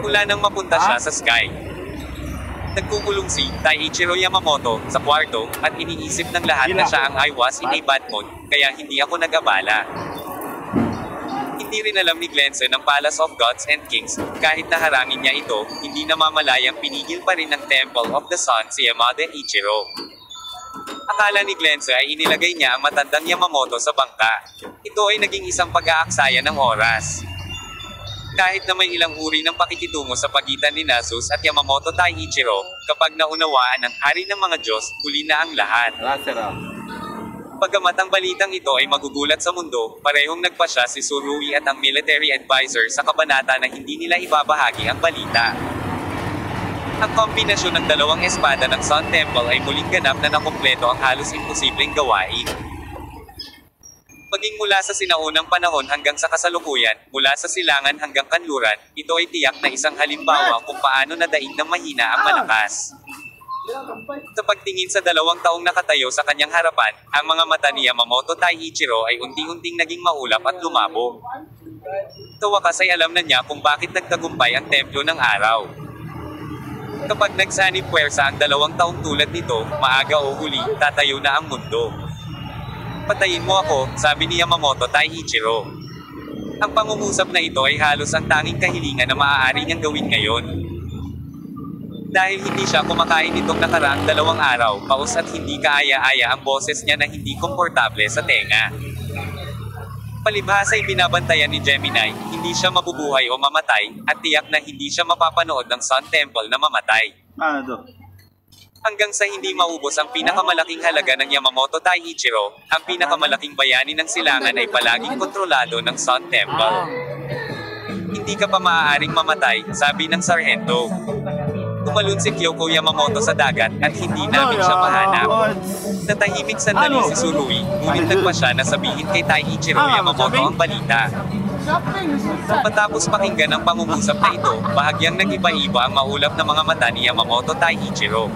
A: Mula nang mapunta siya sa Sky, nagkukulong si Taiichiro Yamamoto sa kwarto, at iniisip ng lahat na siya ang I was in a bad mood, kaya hindi ako nag-abala. Hindi rin alam ni Glenson ng Palace of Gods and Kings, kahit naharangin niya ito, hindi namamalayang pinigil pa rin ng Temple of the Sun si Yamada Ichiro. Akala ni Glenson ay inilagay niya ang matandang Yamamoto sa bangka. Ito ay naging isang pag-aaksaya ng oras. Kahit na may ilang uri ng pakikitungo sa pagitan ni Nasus at Yamamoto Taiichiro, kapag naunawaan ng hari ng mga Diyos, huli na ang lahat. Pagamat ang balitang ito ay magugulat sa mundo, parehong nagpasya si Tsurui at ang military advisor sa kabanata na hindi nila ibabahagi ang balita. Ang kombinasyon ng dalawang espada ng Sun Temple ay muling ganap na nakumpleto ang halos imposibleng gawain. Maging mula sa sinaunang panahon hanggang sa kasalukuyan, mula sa silangan hanggang kanluran, ito ay tiyak na isang halimbawa kung paano nadaig ng mahina ang malakas. Sa pagtingin sa 2 taong nakatayo sa kanyang harapan, ang mga mata ni Yamamoto Taiichiro ay unti-unting naging maulap at lumabo. Sa wakas ay alam na niya kung bakit nagtagumpay ang templo ng araw. Kapag nagsanib puwersa ang 2 taong tulad nito, maaga o huli, tatayo na ang mundo. Patayin mo ako, sabi ni Yamamoto Taiichiro. Ang pangungusap na ito ay halos ang tanging kahilingan na maaari niyang gawin ngayon. Dahil hindi siya kumakain nitong nakaraang 2 araw, paus at hindi kaaya-aya ang boses niya na hindi komportable sa tenga. Palibhas ay binabantayan ni Gemini, hindi siya mabubuhay o mamatay, at tiyak na hindi siya mapapanood ng Sun Temple na mamatay. Hanggang sa hindi maubos ang pinakamalaking halaga ng Yamamoto Taiichiro, ang pinakamalaking bayani ng silangan ay palaging kontrolado ng Sun Temple. Hindi ka pa maaaring mamatay, sabi ng sarhento. Tumalon si Kyoko Yamamoto sa dagat, at hindi namin siya mahanap. Natahimik sandali si Tsurui, ngunit nagpa siya na sabihin kay Taiichiro Yamamoto ang balita. Matapos pakinggan ang pangungusap na ito, bahagyang nag-iba-iba ang maulap na mga mata ni Yamamoto Taiichiro.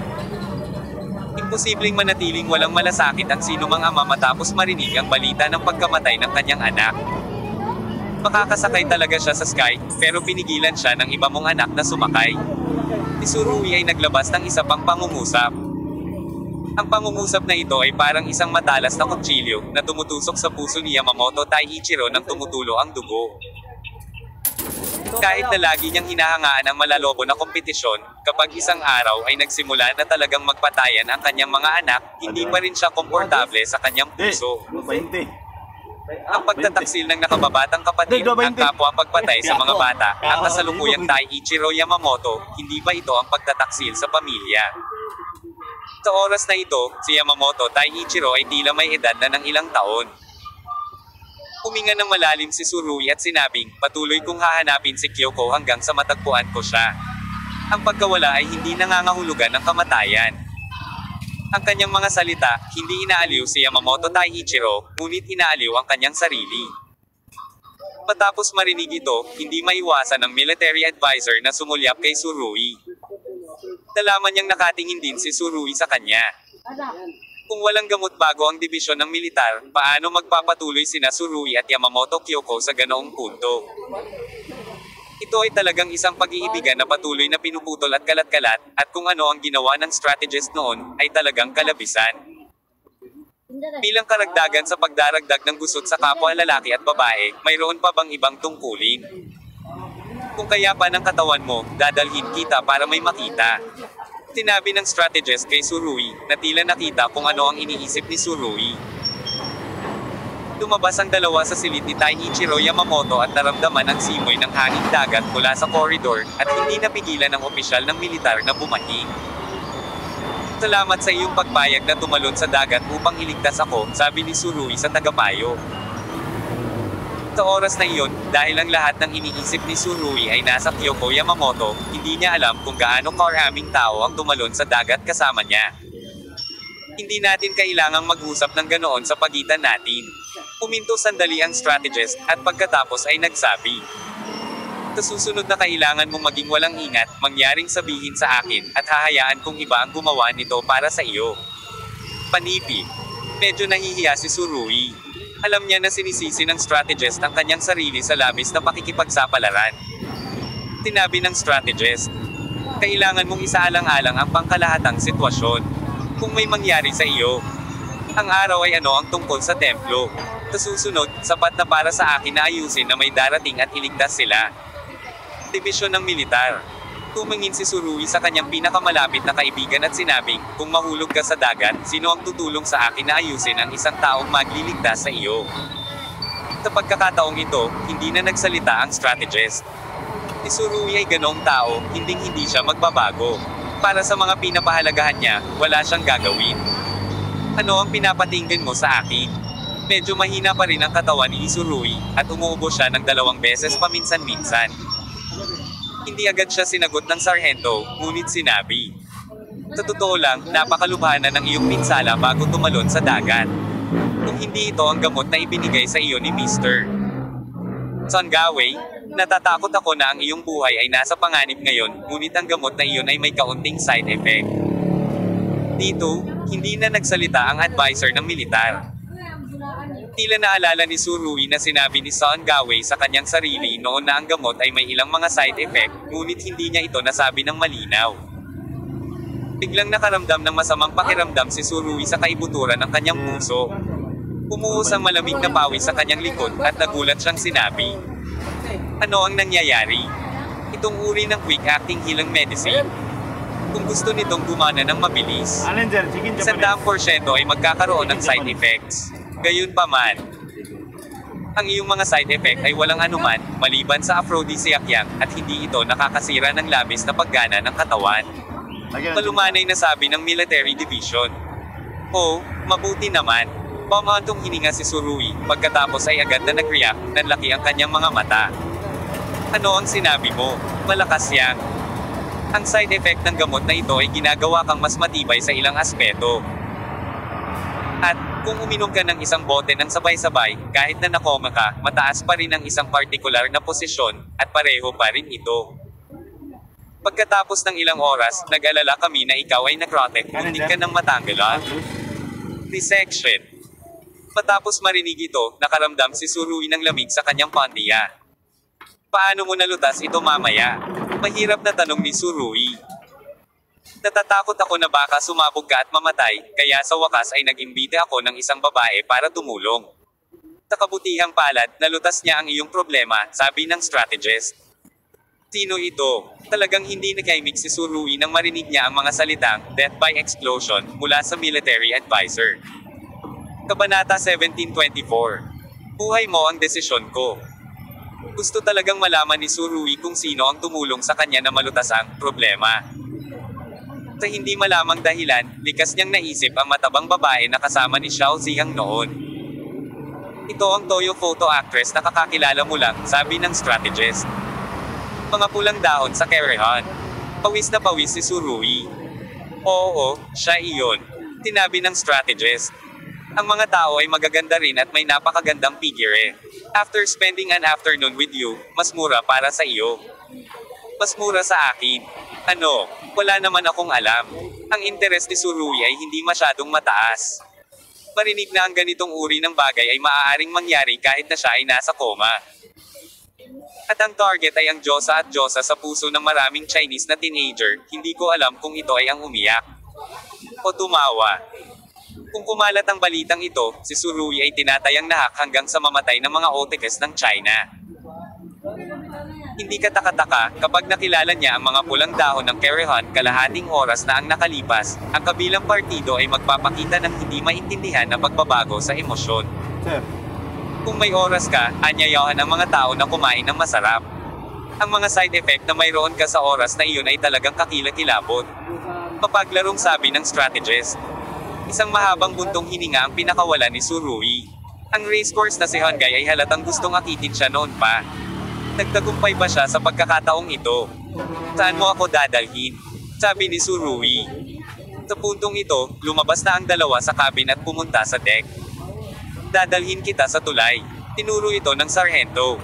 A: Imposibleng manatiling walang malasakit ang sinumang ama matapos marinig ang balita ng pagkamatay ng kanyang anak. Makakasakay talaga siya sa Sky, pero pinigilan siya ng iba mong anak na sumakay. Si Tsurui ay naglabas ng isa pang pangungusap. Ang pangungusap na ito ay parang isang matalas na kutsilyo na tumutusok sa puso ni Yamamoto Taiichiro nang tumutulo ang dugo. Kahit na lagi niyang hinahangaan ang malalobo na kompetisyon, kapag isang araw ay nagsimula na talagang magpatayan ang kanyang mga anak, hindi pa rin siya komportable sa kanyang puso. Ang pagtataksil ng nakababatang kapatid, ang kapwa pagpatay sa mga bata, ang kasalukuyang Taiichiro Yamamoto, hindi ba ito ang pagtataksil sa pamilya? Sa oras na ito, si Yamamoto Taiichiro ay tila may edad na ng ilang taon. Huminga ng malalim si Tsurui at sinabing, patuloy kong hahanapin si Kyoko hanggang sa matagpuan ko siya. Ang pagkawala ay hindi nangangahulugan ng kamatayan. Ang kanyang mga salita, hindi inaaliw si Yamamoto Taiichiro, ngunit inaaliw ang kanyang sarili. Matapos marinig ito, hindi maiwasan ng military advisor na sumulyap kay Tsurui. Nalaman niyang nakatingin din si Tsurui sa kanya. Kung walang gamot bago ang dibisyon ng militar, paano magpapatuloy sina Tsurui at Yamamoto Kyoko sa ganoong punto? Ito ay talagang isang pag-iibigan na patuloy na pinuputol at kalat-kalat, at kung ano ang ginawa ng strategist noon, ay talagang kalabisan. Bilang karagdagan sa pagdaragdag ng gusot sa kapwa lalaki at babae, mayroon pa bang ibang tungkulin? Kung kaya pa ng katawan mo, dadalhin kita para may makita. Sinabi ng strategist kay Tsurui, na tila nakita kung ano ang iniisip ni Tsurui. Lumabas ang dalawa sa silid ni Taiichiro Yamamoto at naramdaman ang simoy ng hanging dagat mula sa koridor, at hindi napigilan ng opisyal ng militar na bumahing. Salamat sa iyong pagpayag na tumalon sa dagat upang iligtas ako, sabi ni Tsurui sa tagapayo. Sa oras na iyon, dahil ang lahat ng iniisip ni Tsurui ay nasa Kyoko Yamamoto, hindi niya alam kung gaano karaming tao ang tumalon sa dagat kasama niya. Hindi natin kailangang mag-usap ng ganoon sa pagitan natin. Huminto sandali ang strategist, at pagkatapos ay nagsabi. Sa susunod na kailangan mong maging walang ingat, mangyaring sabihin sa akin, at hahayaan kong iba ang gumawa nito para sa iyo. Panipi. Medyo nahihiya si Tsurui. Alam niya na sinisisi ng strategist ang kanyang sarili sa labis na pakikipagsapalaran. Tinabi ng strategist, kailangan mong isaalang-alang ang pangkalahatang sitwasyon. Kung may mangyari sa iyo, ang araw ay ano ang tungkol sa templo. Sa susunod, sapat na para sa akin na ayusin na may darating at iligtas sila. Dibisyon ng militar. Tumingin si Tsurui sa kanyang pinakamalapit na kaibigan at sinabing, kung mahulog ka sa dagat, sino ang tutulong sa akin na ayusin ang isang taong magliligtas sa iyo? Sa pagkakataong ito, hindi na nagsalita ang strategist. Si Tsurui ay ganong tao, hindi siya magbabago. Para sa mga pinapahalagahan niya, wala siyang gagawin. Ano ang pinapatingin mo sa akin? Medyo mahina pa rin ang katawan ni Tsurui, at umuubo siya ng 2 beses paminsan-minsan. Hindi agad siya sinagot ng sarhento, ngunit sinabi. Sa totoo lang, napakalubhanan ng iyong pinsala bago tumalon sa dagat. Kung hindi ito ang gamot na ibinigay sa iyo ni Mr. Sangaway, natatakot ako na ang iyong buhay ay nasa panganib ngayon, ngunit ang gamot na iyon ay may kaunting side effect. Dito, hindi na nagsalita ang advisor ng militar. Tila naalala ni Tsurui na sinabi ni Sangaway sa kanyang sarili noon na ang gamot ay may ilang mga side effect, ngunit hindi niya ito nasabi ng malinaw. Biglang nakaramdam ng masamang pakiramdam si Tsurui sa kaibuturan ng kanyang puso. Umuhos ang malamig na pawis sa kanyang likod at nagulat siyang sinabi. Ano ang nangyayari? Itong uri ng quick-acting healing medicine. Kung gusto nitong gumana ng mabilis, 100% ay magkakaroon ng side effects. Gayunpaman, ang iyong mga side effect ay walang anuman, maliban sa aphrodisiac yang, at hindi ito nakakasira ng labis na paggana ng katawan. Malumanay na sabi ng military division. Oh, mabuti naman. Pamantong hininga si Tsurui, pagkatapos ay agad na nag-react, nanlaki ang kanyang mga mata. Ano ang sinabi mo? Malakas yang. Ang side effect ng gamot na ito ay ginagawa kang mas matibay sa ilang aspeto. At, kung uminom ka ng isang bote ng sabay-sabay, kahit na nakoma ka, mataas pa rin ang isang partikular na posisyon, at pareho pa rin ito. Pagkatapos ng ilang oras, nag-alala kami na ikaw ay necrotic, muntik ka ng matanggalan. Dissection. Matapos marinig ito, nakaramdam si Tsurui ng lamig sa kanyang pandiya. Paano mo nalutas ito mamaya? Mahirap na tanong ni Tsurui. Natatakot ako na baka sumabog ka at mamatay, kaya sa wakas ay nag-imbita ako ng isang babae para tumulong. Sa kabutihang palad, nalutas niya ang iyong problema, sabi ng strategist. Sino ito? Talagang hindi nakaimik si Tsurui nang marinig niya ang mga salitang, death by explosion, mula sa military advisor. Kabanata 1724. Buhay mo ang desisyon ko. Gusto talagang malaman ni Tsurui kung sino ang tumulong sa kanya na malutas ang problema. Sa hindi malamang dahilan, likas niyang naisip ang matabang babae na kasama ni Xiao Ziyang noon. Ito ang Toyo photo actress na kakakilala mo lang, sabi ng strategist. Mga pulang dahon sa kerehan. Pawis na pawis si Tsurui. Oo, siya iyon. Tinabi ng strategist. Ang mga tao ay magaganda rin at may napakagandang figure. After spending an afternoon with you, mas mura para sa iyo. Mas mura sa akin. Ano? Wala naman akong alam. Ang interes ni Tsurui ay hindi masyadong mataas. Marinig na ang ganitong uri ng bagay ay maaaring mangyari kahit na siya ay nasa koma. At ang target ay ang Diyosa at Diyosa sa puso ng maraming Chinese na teenager, hindi ko alam kung ito ay ang umiyak o tumawa. Kung kumalat ang balitang ito, si Tsurui ay tinatayang nahak hanggang sa mamatay ng mga otekes ng China. Hindi katakataka, kapag nakilala niya ang mga pulang dahon ng kerehan kalahating oras na ang nakalipas, ang kabilang partido ay magpapakita ng hindi maintindihan na pagbabago sa emosyon.
B: Sir.
A: Kung may oras ka, anyayahan ang mga tao na kumain ng masarap. Ang mga side effect na mayroon ka sa oras na iyon ay talagang kakilakilabot. Mapaglarong sabi ng strategist. Isang mahabang buntong hininga ang pinakawalan ni Tsurugi. Ang racecourse na si Hangay ay halatang gustong akitin siya noon pa. Nagtagumpay ba siya sa pagkakataong ito? Saan mo ako dadalhin? Sabi ni Tsurugi. Sa puntong ito, lumabas na ang dalawa sa cabin at pumunta sa deck. Dadalhin kita sa tulay. Tinuro ito ng sarhento.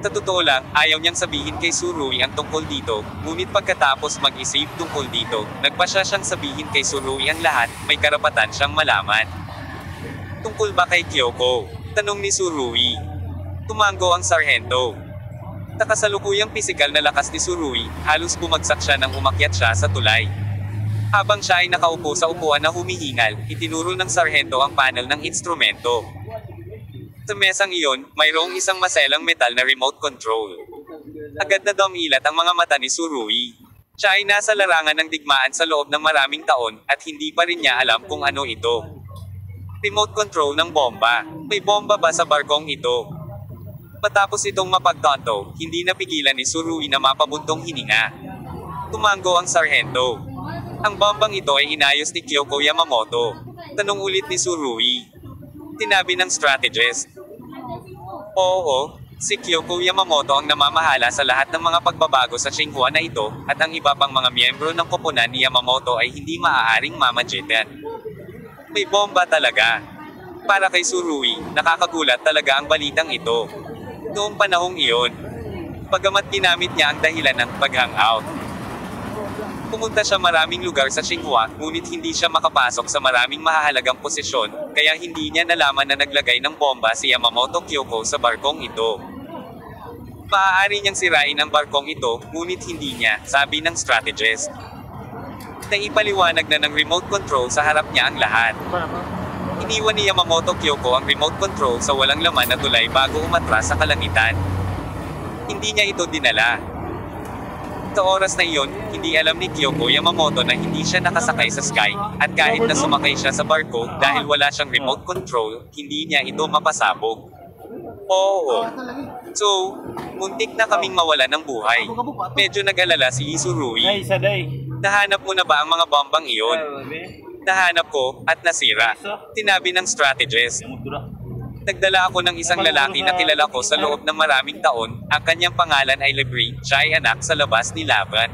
A: Sa totoo lang, ayaw niyang sabihin kay Tsurugi ang tungkol dito, ngunit pagkatapos mag-isip tungkol dito, nagpasya siyang sabihin kay Tsurugi ang lahat, may karapatan siyang malaman. Tungkol ba kay Kyoko? Tanong ni Tsurugi. Tumango ang sarhento. Sa kasalukuyang pisikal na lakas ni Tsurugi, halos bumagsak siya nang umakyat siya sa tulay. Habang siya ay nakaupo sa upuan na humihingal, itinuro ng sarhento ang panel ng instrumento. Sa mesang iyon, mayroong isang maselang metal na remote control. Agad na dumilat ang mga mata ni Tsurugi. Siya ay nasa larangan ng digmaan sa loob ng maraming taon, at hindi pa rin niya alam kung ano ito. Remote control ng bomba. May bomba ba sa barkong ito? Matapos itong mapagtanto, hindi napigilan ni Tsurugi na mapabuntong hininga. Tumango ang sarhento. Ang bombang ito ay inayos ni Kyoko Yamamoto. Tanong ulit ni Tsurugi. Tinabi ng strategist. Oo, si Kyoko Yamamoto ang namamahala sa lahat ng mga pagbabago sa Xinhua na ito, at ang iba pang mga miyembro ng koponan ni Yamamoto ay hindi maaaring mamagitan. May bomba talaga. Para kay Tsurugi, nakakagulat talaga ang balitang ito. Noong panahong iyon, bagamat ginamit niya ang dahilan ng pag-hangout. Pumunta siya maraming lugar sa Xinhua, ngunit hindi siya makapasok sa maraming mahahalagang posisyon, kaya hindi niya nalaman na naglagay ng bomba si Yamamoto Kyoko sa barkong ito. Maaari niyang sirain ang barkong ito, ngunit hindi niya, sabi ng strategist. Naipaliwanag na ng remote control sa harap niya ang lahat. Iniwan ni Yamamoto Kyoko ang remote control sa walang laman na tulay bago umatras sa kalangitan. Hindi niya ito dinala. Sa oras na iyon, hindi alam ni Kyoko Yamamoto na hindi siya nakasakay sa Sky, at kahit na sumakay siya sa barko dahil wala siyang remote control, hindi niya ito mapasabog. Oo. So, muntik na kaming mawala ng buhay. Medyo nag-alala si Tsurugi. Nahanap mo na ba ang mga bombang iyon? Nahanap ko, at nasira. Tinabi ng strategist. Nagdala ako ng isang lalaki na kilala ko sa loob ng maraming taon, ang kanyang pangalan ay Levine, siya ay anak sa labas ni Laban.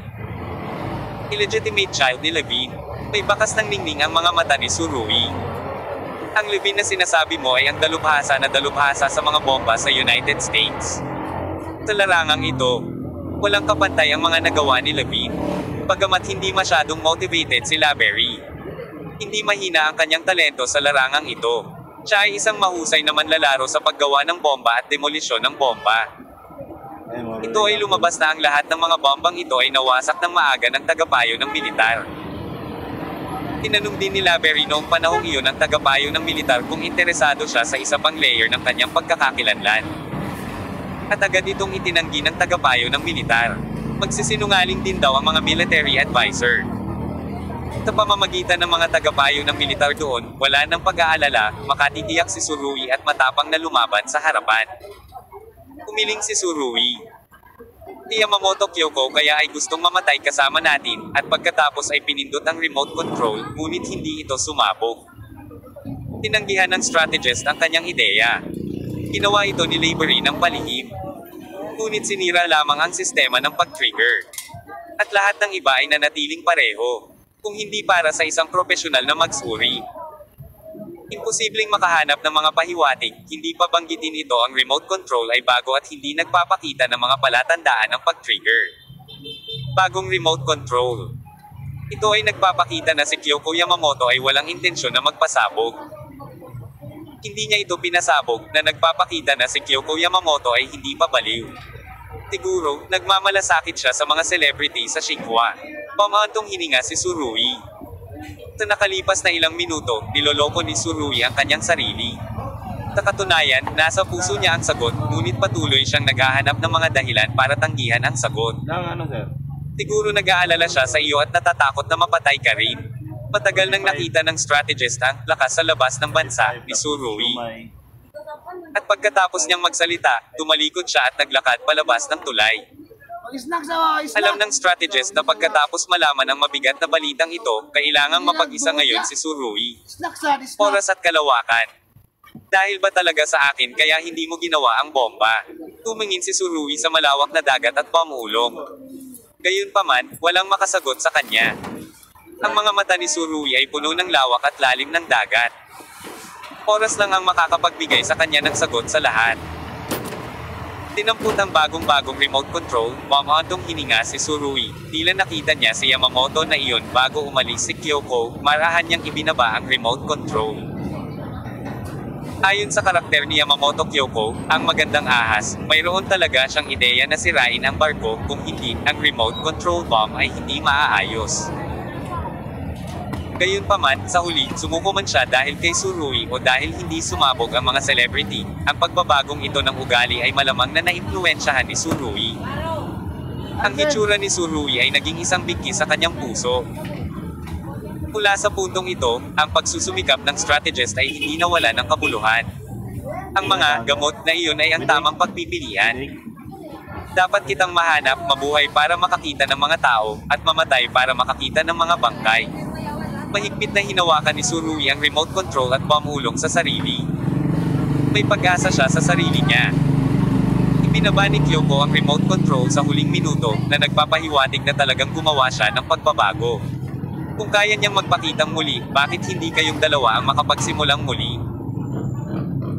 A: Illegitimate child ni Levine. May bakas ng ningning ang mga mata ni Tsurugi. Ang Levine na sinasabi mo ay ang dalubhasa na dalubhasa sa mga bomba sa United States. Sa larangang ito, walang kapantay ang mga nagawa ni Levine. Bagamat hindi masyadong motivated si Lavery. Hindi mahina ang kanyang talento sa larangang ito. Siya ay isang mahusay na manlalaro sa paggawa ng bomba at demolisyon ng bomba. Ito ay lumabas na ang lahat ng mga bombang ito ay nawasak ng maaga ng tagapayo ng militar. Tinanong din ni Lavery noong panahong iyon ang tagapayo ng militar kung interesado siya sa isa pang layer ng kanyang pagkakakilanlan. At agad itong itinanggi ng tagapayo ng militar. Magsisinungaling din daw ang mga military advisor. Sa pamamagitan ng mga tagapayo ng militar doon, wala nang pag-aalala, makatitiyak si Tsurugi at matapang na lumaban sa harapan. Umiling si Tsurugi. Si Yamamoto Kyoko kaya ay gustong mamatay kasama natin, at pagkatapos ay pinindot ang remote control, ngunit hindi ito sumabog. Tinanggihan ng strategist ang kanyang ideya. Ginawa ito ni Lavery ng palihim. Ngunit sinira lamang ang sistema ng pag-trigger. At lahat ng iba ay nanatiling pareho. Kung hindi para sa isang profesional na magsuri. Imposibleng makahanap ng mga pahiwatig, hindi pa banggitin ito ang remote control ay bago at hindi nagpapakita ng mga palatandaan ng pag-trigger. Bagong remote control. Ito ay nagpapakita na si Kyoko Yamamoto ay walang intensyon na magpasabog. Hindi niya ito pinasabog, na nagpapakita na si Kyoko Yamamoto ay hindi pa baliw. Siguro, nagmamalasakit siya sa mga celebrity sa Xinhua. Pamaantong hininga si Tsurugi. Sa nakalipas na ilang minuto, niloloko ni Tsurugi ang kanyang sarili. Sa katunayan, nasa puso niya ang sagot, ngunit patuloy siyang naghahanap ng mga dahilan para tanggihan ang sagot. Siguro nag-aalala siya sa iyo at natatakot na mapatay ka rin. Matagal nang nakita ng strategist ang lakas sa labas ng bansa ni Tsurugi. At pagkatapos niyang magsalita, tumalikod siya at naglakad palabas ng tulay. Alam ng strategist na pagkatapos malaman ang mabigat na balitang ito, kailangang mapag-isa ngayon si Tsurugi. Oras at kalawakan. Dahil ba talaga sa akin kaya hindi mo ginawa ang bomba? Tumingin si Tsurugi sa malawak na dagat at pamulong. Gayunpaman, walang makasagot sa kanya. Ang mga mata ni Tsurugi ay puno ng lawak at lalim ng dagat. Oras lang ang makakapagbigay sa kanya ng sagot sa lahat. Tinamput ang bagong-bagong remote control, mamantong hininga si Tsurugi. Tila nakita niya si Yamamoto na iyon bago umalis si Kyoko, marahan niyang ibinaba ang remote control. Ayon sa karakter ni Yamamoto Kyoko, ang magandang ahas, mayroon talaga siyang ideya na sirain ang barko, kung hindi, ang remote control bomb ay hindi maaayos. Gayunpaman, sa huli, sumuko man siya dahil kay Tsurugi o dahil hindi sumabog ang mga celebrity, ang pagbabagong ito ng ugali ay malamang na naimpluwensyahan ni Tsurugi. Ang hitsura ni Tsurugi ay naging isang bigki sa kanyang puso. Mula sa puntong ito, ang pagsusumikap ng strategist ay hindi nawala ng kabuluhan. Ang mga gamot na iyon ay ang tamang pagpipilian. Dapat kitang mahanap, mabuhay para makakita ng mga tao, at mamatay para makakita ng mga bangkay. Mahigpit na hinawakan ni Tsurugi ang remote control at pamulong sa sarili. May pag-asa siya sa sarili niya. Ibinaba ni Kyoko ang remote control sa huling minuto na nagpapahiwatig na talagang gumawa siya ng pagbabago. Kung kaya niyang magpakitang muli, bakit hindi kayong dalawa ang makapagsimulang muli?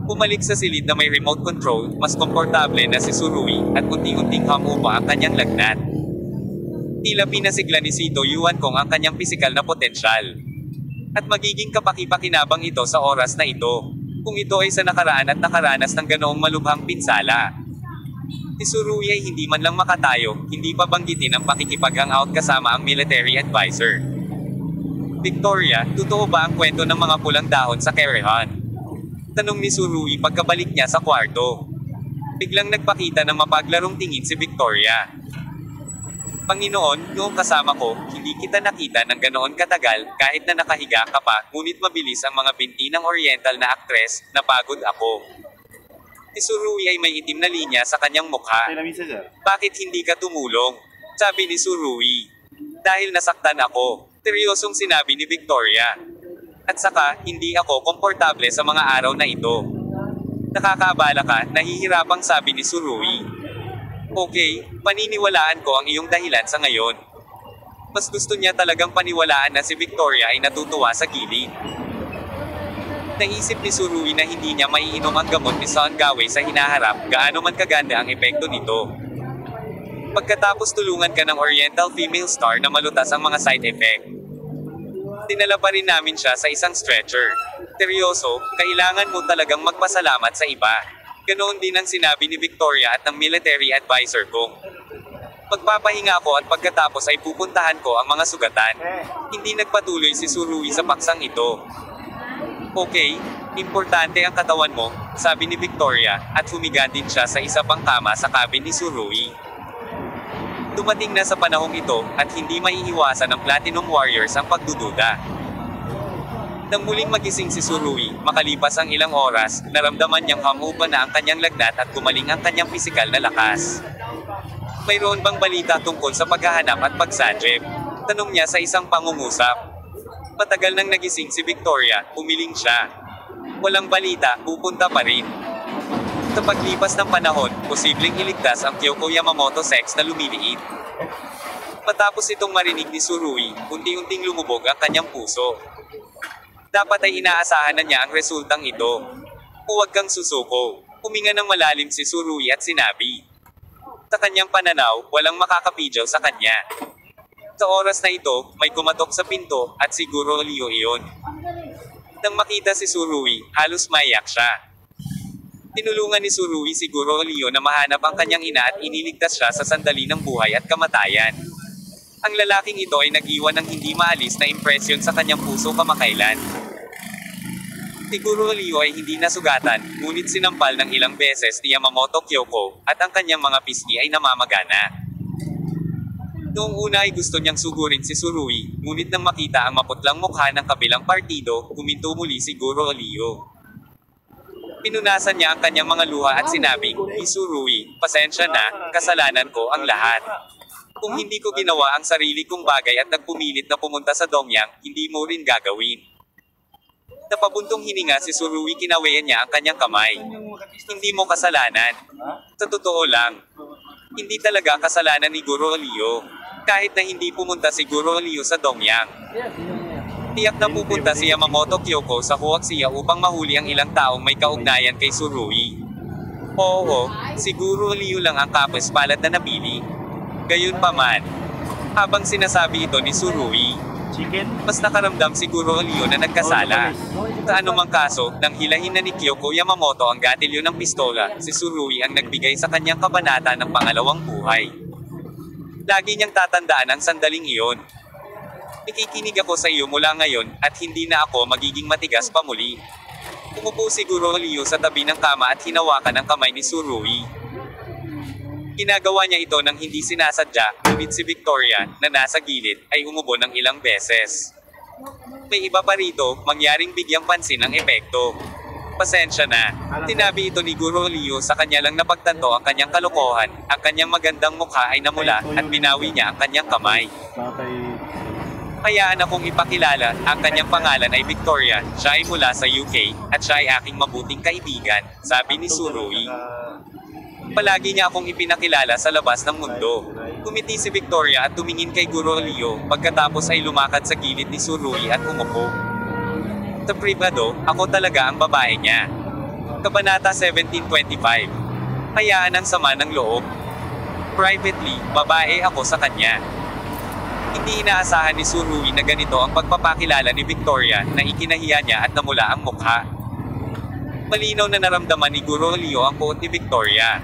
A: Bumalik sa silid na may remote control, mas komportable na si Tsurugi, at unti-unting humupa ang kanyang lagnat. Tila pinasigla ni Sito Yuan Kong ang kanyang pisikal na potensyal. At magiging kapaki-pakinabang ito sa oras na ito. Kung ito ay sa nakaraan at nakaranas ng ganoong malubhang pinsala. Si Tsurugi ay hindi man lang makatayo, hindi pa banggitin ang pakikipag-hangout kasama ang military advisor. Victoria, totoo ba ang kwento ng mga pulang dahon sa Kerehan? Tanong ni Tsurugi pagkabalik niya sa kwarto. Biglang nagpakita ng mapaglarong tingin si Victoria. Panginoon, noong kasama ko, hindi kita nakita ng ganoon katagal, kahit na nakahiga ka pa, ngunit mabilis ang mga binti ng oriental na aktres, napagod ako. Si Tsurugi ay may itim na linya sa kanyang mukha. Bakit hindi ka tumulong? Sabi ni Tsurugi. Dahil nasaktan ako. Seryosong sinabi ni Victoria. At saka, hindi ako komportable sa mga araw na ito. Nakakaabala ka, nahihirapang sabi ni Tsurugi. Okay, paniniwalaan ko ang iyong dahilan sa ngayon. Mas gusto niya talagang paniwalaan na si Victoria ay natutuwa sa gilid. Naisip ni Tsurugi na hindi niya maiinom ang gamot ni Son Gawei sa hinaharap, gaano man kaganda ang epekto nito. Pagkatapos tulungan ka ng Oriental female star na malutas ang mga side effect. Dinala pa rin namin siya sa isang stretcher. Seryoso, kailangan mo talagang magpasalamat sa iba. Ganoon din ang sinabi ni Victoria at ng military advisor ko. Magpapahinga ako at pagkatapos ay pupuntahan ko ang mga sugatan. Hindi nagpatuloy si Tsurugi sa paksang ito. Okay, importante ang katawan mo, sabi ni Victoria, at humiga din siya sa isa pang kama sa cabin ni Tsurugi. Dumating na sa panahong ito, at hindi maiiwasan ng Platinum Warriors ang pagdududa. Nang muling magising si Tsurugi, makalipas ang ilang oras, naramdaman niyang humupa na ang kanyang lagnat at gumaling ang kanyang pisikal na lakas. Mayroon bang balita tungkol sa paghahanap at pagsadrip? Tanong niya sa isang pangungusap. Matagal nang nagising si Victoria, umiling siya. Walang balita, pupunta pa rin. Sa paglipas ng panahon, posibleng iligtas ang Kyoko Yamamoto sex na lumiliit. Matapos itong marinig ni Tsurugi, unti-unting lumubog ang kanyang puso. Dapat ay inaasahan na niya ang resultang ito. Huwag kang susuko. Huminga ng malalim si Tsurugi at sinabi. Sa kanyang pananaw, walang makakapidyaw sa kanya. Sa oras na ito, may kumatok sa pinto, at siguro Leo iyon. Nang makita si Tsurugi, halos maiyak siya. Tinulungan ni Tsurugi siguro Leo na mahanap ang kanyang ina at iniligtas siya sa sandali ng buhay at kamatayan. Ang lalaking ito ay nag-iwan ng hindi maalis na impresyon sa kanyang puso kamakailan. Siguro Leo ay hindi nasugatan, ngunit sinampal ng ilang beses ni Yamamoto Kyoko, at ang kanyang mga pisngi ay namamagana. Noong una ay gusto niyang sugurin si Tsurugi, ngunit nang makita ang maputlang mukha ng kabilang partido, huminto muli siguro Leo. Pinunasan niya ang kanyang mga luha at sinabing, Isurui, pasensya na, kasalanan ko ang lahat. Kung hindi ko ginawa ang sarili kong bagay at nagpumilit na pumunta sa Dongyang, hindi mo rin gagawin. Napabuntong hininga si Surui, kinawayan niya ang kanyang kamay. Hindi mo kasalanan. Sa totoo lang, hindi talaga kasalanan ni Guro Leo. Kahit na hindi pumunta si Guro Leo sa Dongyang. Tiyak na pupunta si Yamamoto Kyoko sa Huaxia upang mahuli ang ilang taong may kaugnayan kay Surui. Oo, si Guro Leo lang ang kapos-palad na napili. Gayunpaman, habang sinasabi ito ni Surui, mas nakaramdam si Guro Leo na nagkasala. Sa anumang kaso, nang hilahin na ni Kyoko Yamamoto ang gatilyo ng pistola, si Surui ang nagbigay sa kanyang kabanata ng pangalawang buhay. Lagi niyang tatandaan ang sandaling iyon. Ikikinig ako sa iyo mula ngayon, at hindi na ako magiging matigas pa muli. Umupo si Guro Leo sa tabi ng kama at hinawakan ang kamay ni Surui. Ginagawa niya ito nang hindi sinasadya, ngunit si Victoria, na nasa gilid, ay umubo ng ilang beses. May iba pa rito, mangyaring bigyang pansin ang epekto. Pasensya na. Tinabi ito ni Guro Leo sa kanya lang napagtanto ang kanyang kalokohan, ang kanyang magandang mukha ay namula, at binawi niya ang kanyang kamay. Hayaan akong ipakilala, ang kanyang pangalan ay Victoria, siya ay mula sa UK, at siya ay aking mabuting kaibigan, sabi ni Surui. Palagi niya akong ipinakilala sa labas ng mundo. Kumiti si Victoria at tumingin kay Guro Leo, pagkatapos ay lumakad sa gilid ni Surui at umupo. Sa privado, ako talaga ang babae niya. Kabanata 1725. Hayaan ang sama ng loob. Privately, babae ako sa kanya. Hindi inaasahan ni Surui na ganito ang pagpapakilala ni Victoria, na ikinahiya niya at namula ang mukha. Malinaw na naramdaman ni Guro Leo ang puot ni Victoria.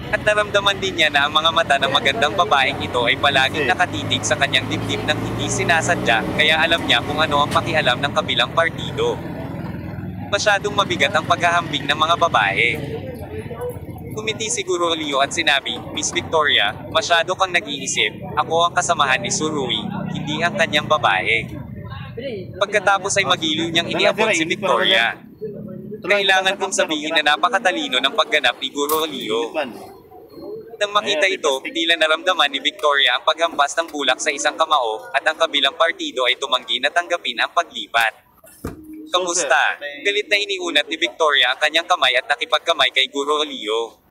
A: At naramdaman din niya na ang mga mata ng magandang babaeng ito ay palaging nakatitig sa kanyang dibdib nang hindi sinasadya, kaya alam niya kung ano ang pakialam ng kabilang partido. Masyadong mabigat ang paghahambing ng mga babae. Kumiti si Guro Leo at sinabi, Miss Victoria, masyado kang nag-iisip, ako ang kasamahan ni Surui, hindi ang kanyang babae. Pagkatapos ay magiliw niyang iniabot si Victoria. Kailangan kong sabihin na napakatalino ng pagganap ni Guro Leo. Nang makita ito, tila naramdaman ni Victoria ang paghampas ng bulak sa isang kamao, at ang kabilang partido ay tumanggi na tanggapin ang paglipat. Kamusta? Galit na iniunat ni Victoria ang kanyang kamay at nakipagkamay kay Guro Leo.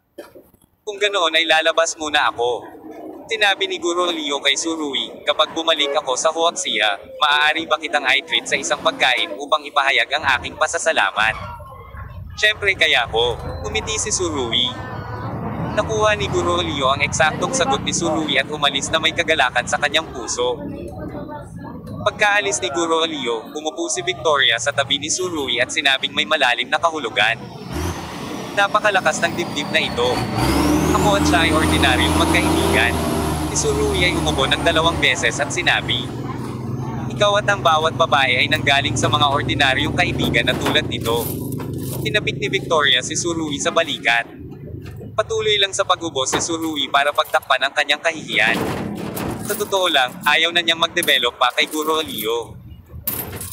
A: Kung ganoon ay lalabas muna ako. Sinabi ni Guro Leo kay Surui, kapag bumalik ako sa Huaxia, maaari ba kitang i-treat sa isang pagkain upang ipahayag ang aking pasasalamat? Siyempre kaya ko, kumiti si Surui. Nakuha ni Guro Leo ang eksaktong sagot ni Surui at umalis na may kagalakan sa kanyang puso. Pagkaalis ni Guro Leo, umupo si Victoria sa tabi ni Surui at sinabing may malalim na kahulugan. Napakalakas ng dibdib na ito. Ako at siya ay ordinaryong magkaibigan. Si Surui ay umubo ng 2 beses at sinabi, ikaw at ang bawat babae ay nanggaling sa mga ordinaryong kaibigan na tulad nito. Tinapik ni Victoria si Surui sa balikat. Patuloy lang sa pag-ubo si Surui para pagtakpan ang kanyang kahihiyan. Sa totoo lang, ayaw na niyang mag-develop pa kay Guro Leo.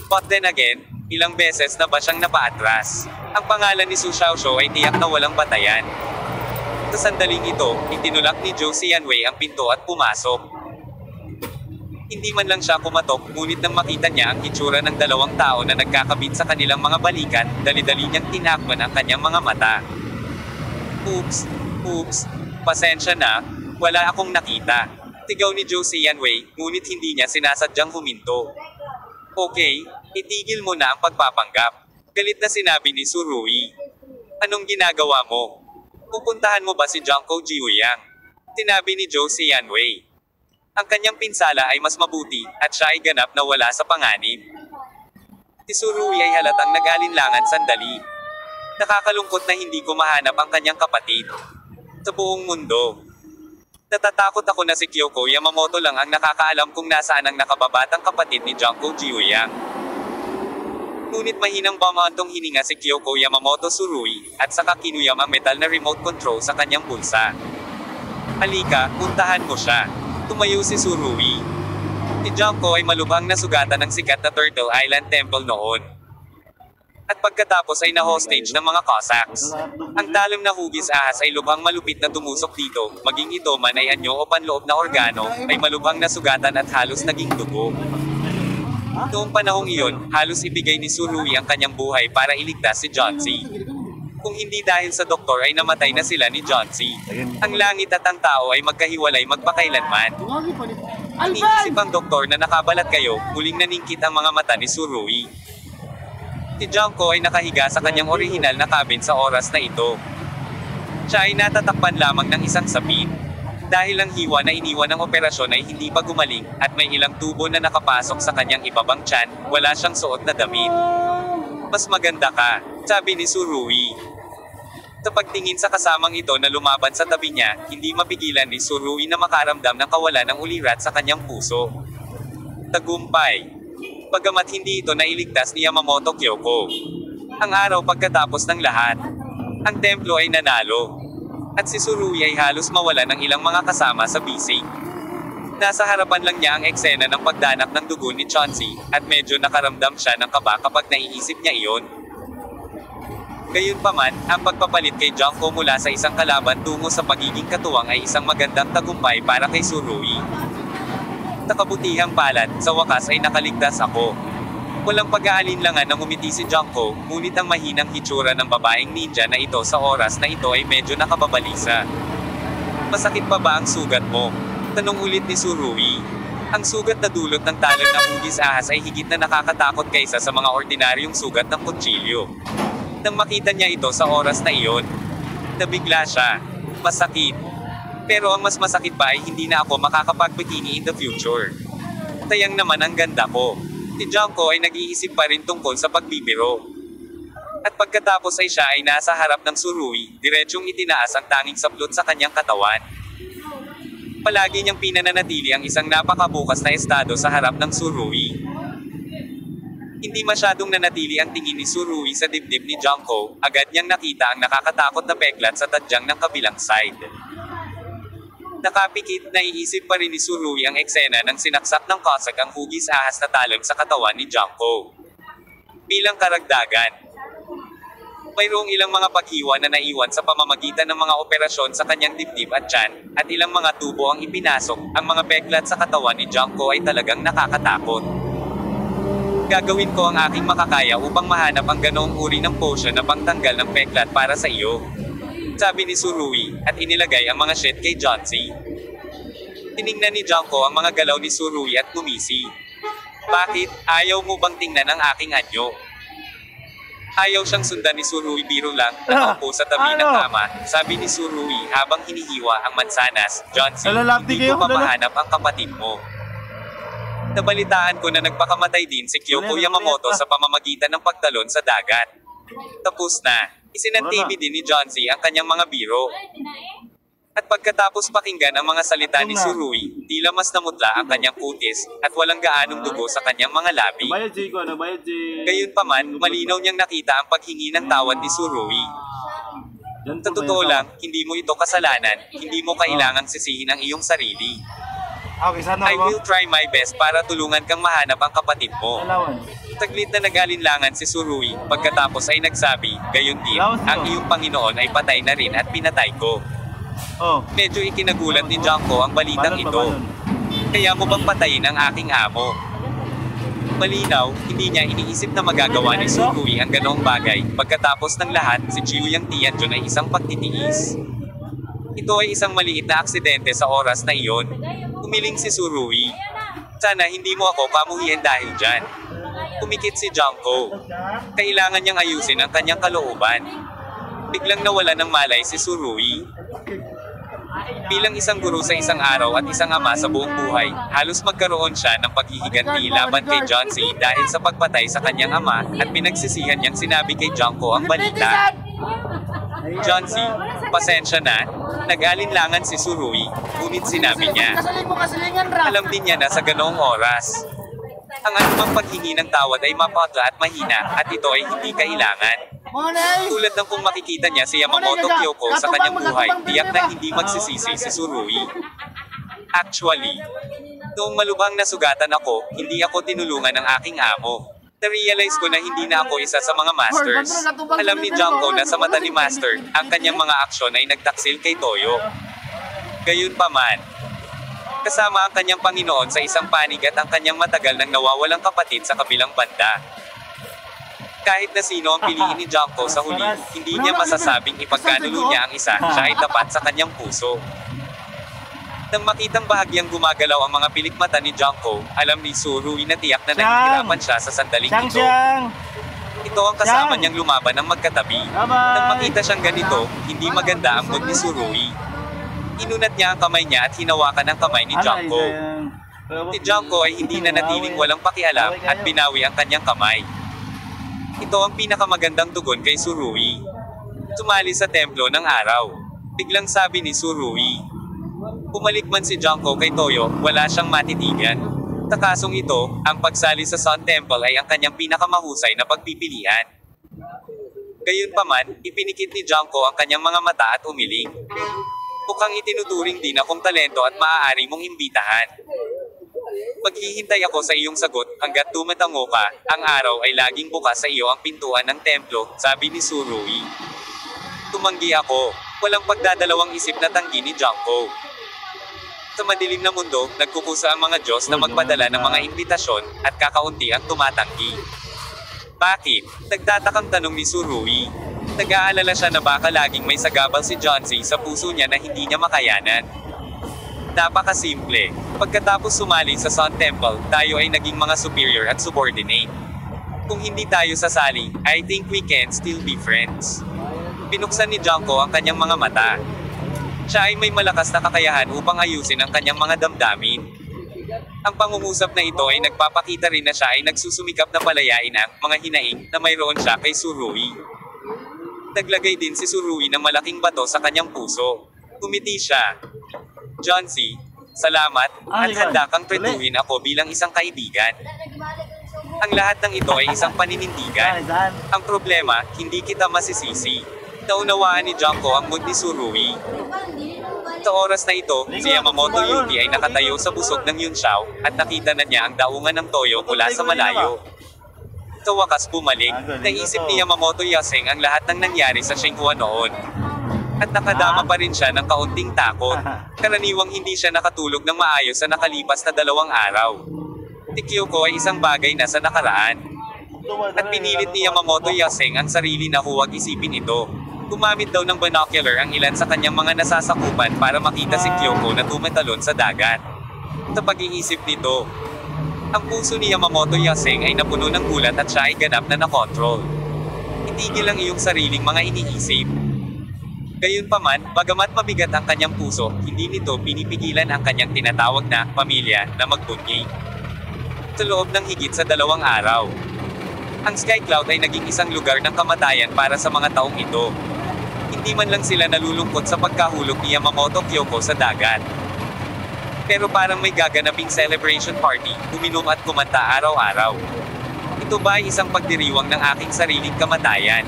A: But then again, ilang beses na ba siyang napaatras? Ang pangalan ni Su Xiaoxiu ay tiyak na walang batayan. Sa sandaling ito, itinulak ni Zhou Xianwei ang pinto at pumasok. Hindi man lang siya kumatok, ngunit nang makita niya ang itsura ng 2 tao na nagkakabit sa kanilang mga balikat, dali-dali niyang tinakpan ang kanyang mga mata. Oops, pasensya na, wala akong nakita. Tigaw ni Zhou Xianwei, ngunit hindi niya sinasadyang huminto. Okay, itigil mo na ang pagpapanggap. Galit na sinabi ni Surui. Anong ginagawa mo? Pupuntahan mo ba si Junko Jiuyang? Tinabi ni Zhou Xianwei. Ang kanyang pinsala ay mas mabuti, at siya ay ganap na wala sa panganib. Si Surui ay halatang nag-alinlangan sandali. Nakakalungkot na hindi ko mahanap ang kanyang kapatid. Sa buong mundo. Natatakot ako na si Kyoko Yamamoto lang ang nakakaalam kung nasaan ang nakababatang kapatid ni Junko Jiuyang. Ngunit mahinang bumantong hininga si Kyoko Yamamoto Surui, at saka kinuyam ang metal na remote control sa kanyang bulsa. Halika, puntahan mo siya. Tumayo si Surui. Si Junko ay malubhang nasugatan ng sikat na Turtle Island Temple noon. At pagkatapos ay na-hostage ng mga Cossacks. Ang talong na hugis ahas ay lubhang malupit na tumusok dito, maging ito man ay anyo o panloob na organo, ay malubhang nasugatan at halos naging dugo. Noong panahong iyon, halos ibigay ni Surui ang kanyang buhay para iligtas si John C. Kung hindi dahil sa doktor ay namatay na sila ni John C. Ang langit at ang tao ay magkahiwalay magpakailanman. Iniisip ang doktor na nakabalat kayo, muling naningkit ang mga mata ni Surui. Si Junko ay nakahiga sa kanyang orihinal na cabin sa oras na ito. Siya ay natatakpan lamang ng isang sapin. Dahil ang hiwa na iniwan ng operasyon ay hindi pa gumaling, at may ilang tubo na nakapasok sa kanyang ibabang tiyan, wala siyang suot na damit. Mas maganda ka, sabi ni Surui. Sa pagtingin sa kasamang ito na lumaban sa tabi niya, hindi mapigilan ni Surui na makaramdam ng kawalan ng ulirat sa kanyang puso. Tagumpay. Bagamat hindi ito nailigtas ni Yamamoto Kyoko. Ang araw pagkatapos ng lahat, ang templo ay nanalo. At si Surui ay halos mawala ng ilang mga kasama sa bisig. Nasa harapan lang niya ang eksena ng pagdanak ng dugo ni Chauncey, at medyo nakaramdam siya ng kaba kapag naiisip niya iyon. Gayunpaman, ang pagpapalit kay Junko mula sa isang kalaban tungo sa pagiging katuwang ay isang magandang tagumpay para kay Surui. Sa kabutihang palad, sa wakas ay nakaligtas ako. Walang pag-aalinlangan nang umiti si Junko, ngunit ang mahinang hitsura ng babaeng ninja na ito sa oras na ito ay medyo nakababalisa. Masakit pa ba ang sugat mo? Tanong ulit ni Surui. Ang sugat na dulot ng talon ng hugis ahas ay higit na nakakatakot kaysa sa mga ordinaryong sugat ng kutsilyo. Nang makita niya ito sa oras na iyon, nabigla siya. Masakit. Pero ang mas masakit pa ay hindi na ako makakapag-bikini in the future. Tayang naman ang ganda ko. Si Junko ay nag-iisip pa rin tungkol sa pagbibiro. At pagkatapos ay siya ay nasa harap ng Surui, diretsyong itinaas ang tanging saplot sa kanyang katawan. Palagi niyang pinananatili ang isang napakabukas na estado sa harap ng Surui. Hindi masyadong nanatili ang tingin ni Surui sa dibdib ni Junko, agad niyang nakita ang nakakatakot na peklat sa tadyang ng kabilang side. Nakapikit, naiisip pa rin ni Surui ang eksena ng sinaksak ng Cossack ang hugis ahas na talon sa katawan ni Junko. Bilang karagdagan, mayroong ilang mga paghiwa na naiwan sa pamamagitan ng mga operasyon sa kanyang dibdib at tiyan, at ilang mga tubo ang ipinasok. Ang mga peklat sa katawan ni Junko ay talagang nakakatakot. Gagawin ko ang aking makakaya upang mahanap ang ganoong uri ng potion na pangtanggal ng peklat para sa iyo, sabi ni Surui, at inilagay ang mga shit kay John C. Tiningnan ni Junko ang mga galaw ni Surui at gumisi. Bakit? Ayaw mo bang tingnan ang aking anyo? Ayaw siyang sundan ni Surui, biro lang, nakaupo sa tabi ng kama, sabi ni Surui habang hinihiwa ang mansanas. John C, hindi ko mapahanap ang kapatid mo. Nabalitaan ko na nagpakamatay din si Kyoko Yamamoto sa pamamagitan ng pagtalon sa dagat. Tapos na. Isinantibi din ni John C ang kanyang mga biro. At pagkatapos pakinggan ang mga salita ni Surui, tila mas namutla ang kanyang kutis, at walang gaanong dugo sa kanyang mga labi. Gayunpaman, malinaw niyang nakita ang paghingi ng tawad ni Surui. Sa totoo lang, hindi mo ito kasalanan, hindi mo kailangang sisihin ang iyong sarili. I will try my best para tulungan kang mahanap ang kapatid mo. Saglit na nag-alinlangan si Surui, pagkatapos ay nagsabi, gayon din, ang iyong Panginoon ay patay na rin at pinatay ko. Medyo ikinagulat ni Junko ang balitang ito. Kaya mo bang patayin ang aking amo? Malinaw, hindi niya iniisip na magagawa ni Surui ang ganoong bagay. Pagkatapos ng lahat, si Chiuyang Tianjun ay isang pagtitiis. Ito ay isang maliit na aksidente sa oras na iyon. Umiling si Surui. Sana hindi mo ako pamuhian dahil dyan. Kumikit si Junko. Kailangan niyang ayusin ang kanyang kalooban. Biglang nawala ng malay si Surui. Bilang isang guro sa isang araw at isang ama sa buong buhay, halos magkaroon siya ng paghihiganti laban kay John C dahil sa pagpatay sa kanyang ama, at pinagsisihan niyang sinabi kay Junko ang balita. John C, pasensya na, nag-alinlangan si Surui, ngunit sinabi niya. Alam din niya na sa ganoong oras, ang anumang paghingi ng tawad ay mapatla at mahina, at ito ay hindi kailangan. Tulad ng kung makikita niya si Yamamoto Kyoko sa kanyang buhay, tiyak na hindi magsisisi si Surui. Actually, noong malubhang nasugatan ako, hindi ako tinulungan ng aking amo. Na-realize ko na hindi na ako isa sa mga masters. Alam ni Junko na sa mata ni Master, ang kanyang mga aksyon ay nagtaksil kay Toyo. Gayunpaman, kasama ang kanyang Panginoon sa isang panig at ang kanyang matagal nang nawawalang kapatid sa kabilang banda. Kahit na sino ang piliin ni Junko sa huli, hindi niya masasabing ipagkanulo niya ang isa, siya ay tapat sa kanyang puso. Nang makitang bahagyang gumagalaw ang mga pilikmata ni Junko, alam ni Surui na tiyak na nahihirapan siya sa sandaling ito. Ito ang kasama niyang lumaban ng magkatabi. Nang makita siyang ganito, hindi maganda ang mood ni Surui. Inunat niya ang kamay niya at hinawakan ang kamay ni Junko. Si Junko ay hindi na natiling walang pakialam at binawi ang kanyang kamay. Ito ang pinakamagandang tugon kay Surui. Sumali sa templo ng araw. Biglang sabi ni Surui. Bumalik man si Junko kay Toyo, wala siyang matitigan. Sa kasong ito, ang pagsali sa Sun Temple ay ang kanyang pinakamahusay na pagpipilian. Gayunpaman, ipinikit ni Junko ang kanyang mga mata at umiling. Mukhang itinuturing din akong talento at maaari mong imbitahan. Maghihintay ako sa iyong sagot, hanggat tumatango ka, ang araw ay laging bukas sa iyo ang pintuan ng templo, sabi ni Surui. Tumanggi ako, walang pagdadalawang isip na tanggi ni Junko. Sa madilim na mundo, nagkukusa ang mga Diyos na magpadala ng mga imbitasyon, at kakaunti ang tumatanggi. Bakit? Nagtatakang tanong ni Surui. Nag-aalala siya na baka laging may sagabal si Johnsy sa puso niya na hindi niya makayanan. Napakasimple. Pagkatapos sumali sa Sun Temple, tayo ay naging mga superior at subordinate. Kung hindi tayo sasali, I think we can still be friends. Pinuksan ni Junko ang kanyang mga mata. Siya ay may malakas na kakayahan upang ayusin ang kanyang mga damdamin. Ang pangungusap na ito ay nagpapakita rin na siya ay nagsusumikap na palayain ang mga hinaing na mayroon siya kay Surui. Naglagay din si Surui ng malaking bato sa kanyang puso. Umiti siya. Johnsy, salamat, at handa kang tretuhin ako bilang isang kaibigan. Ang lahat ng ito ay isang paninindigan. Ang problema, hindi kita masisisi. Naunawaan ni Junko ang mood ni Surui. Sa oras na ito, si Yamamoto Yuki ay nakatayo sa busog ng Yunshao, at nakita na niya ang daungan ng Toyo mula sa malayo. Sa wakas bumalik, naisip ni Yamamoto Yaseng ang lahat ng nangyari sa Shinhua noon. At nakadama pa rin siya ng kaunting takot. Karaniwang hindi siya nakatulog ng maayos sa nakalipas na 2 araw. Si Kyoko ay isang bagay na sa nakaraan. At pinilit ni Yamamoto Yaseng ang sarili na huwag isipin ito. Gumamit daw ng binocular ang ilan sa kanyang mga nasasakupan para makita si Kyoko na tumatalon sa dagat. Sa pag-iisip nito, ang puso ni Yamamoto Yaseng ay napuno ng gulat at siya ay ganap na nakontrol. Itigil ang iyong sariling mga iniisip. Gayunpaman, bagamat mabigat ang kanyang puso, hindi nito pinipigilan ang kanyang tinatawag na pamilya na magbunyi. Sa loob ng higit sa 2 araw, ang Sky Cloud ay naging isang lugar ng kamatayan para sa mga taong ito. Hindi man lang sila nalulungkot sa pagkahulog ni Yamamoto Kyoko sa dagat. Pero parang may gaganaping celebration party, uminom at kumanta araw-araw. Ito ba ay isang pagdiriwang ng aking sariling kamatayan?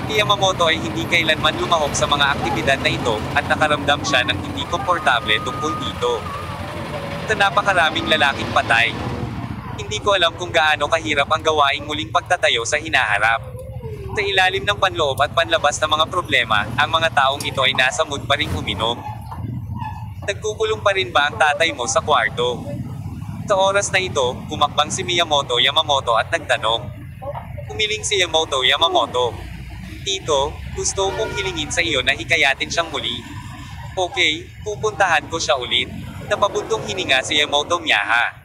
A: Si Yamamoto ay hindi kailanman lumahok sa mga aktibidad na ito, at nakaramdam siya ng hindi komportable tungkol dito. Sa napakaraming lalaking patay. Hindi ko alam kung gaano kahirap ang gawaing muling pagtatayo sa hinaharap. Sa ilalim ng panloob at panlabas na mga problema, ang mga taong ito ay nasa mood pa ring uminom. Nagkukulong pa rin ba ang tatay mo sa kwarto? Sa oras na ito, kumakbang si Miyamoto Yamamoto at nagtanong. Umiling si Yamamoto Yamamoto. Tito, gusto kong hilingin sa iyo na hikayatin siyang muli. Okay, pupuntahan ko siya ulit. Napabuntong hininga si Yamamoto Miyaha.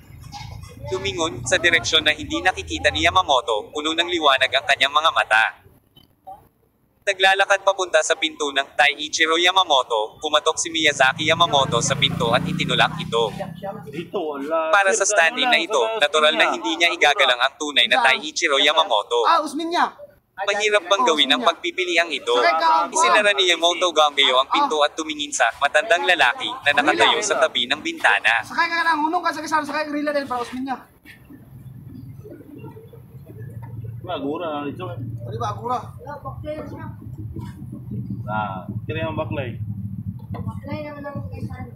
A: Lumingon sa direksyon na hindi nakikita ni Yamamoto, puno ng liwanag ang kanyang mga mata. Naglalakad papunta sa pinto ng Taiichiro Yamamoto, kumatok si Miyazaki Yamamoto sa pinto at itinulak ito. Para sa standing na ito, natural na hindi niya igagalang ang tunay na Taiichiro Yamamoto.
B: Usmin niya!
A: Mahirap bang gawin ang pagpipiliang ito? Isinara ni Yamamoto Gangeyo ang pinto at tumingin sa matandang lalaki na nakatayo sa tabi ng bintana.
B: Sakay ka lang, hunong ka sa kasama, sakay gorilla din para usmin niya.
C: Agura ito.
B: Ano ba, agura?
C: Kira yung baklay.
D: Baklay naman ang kaysan.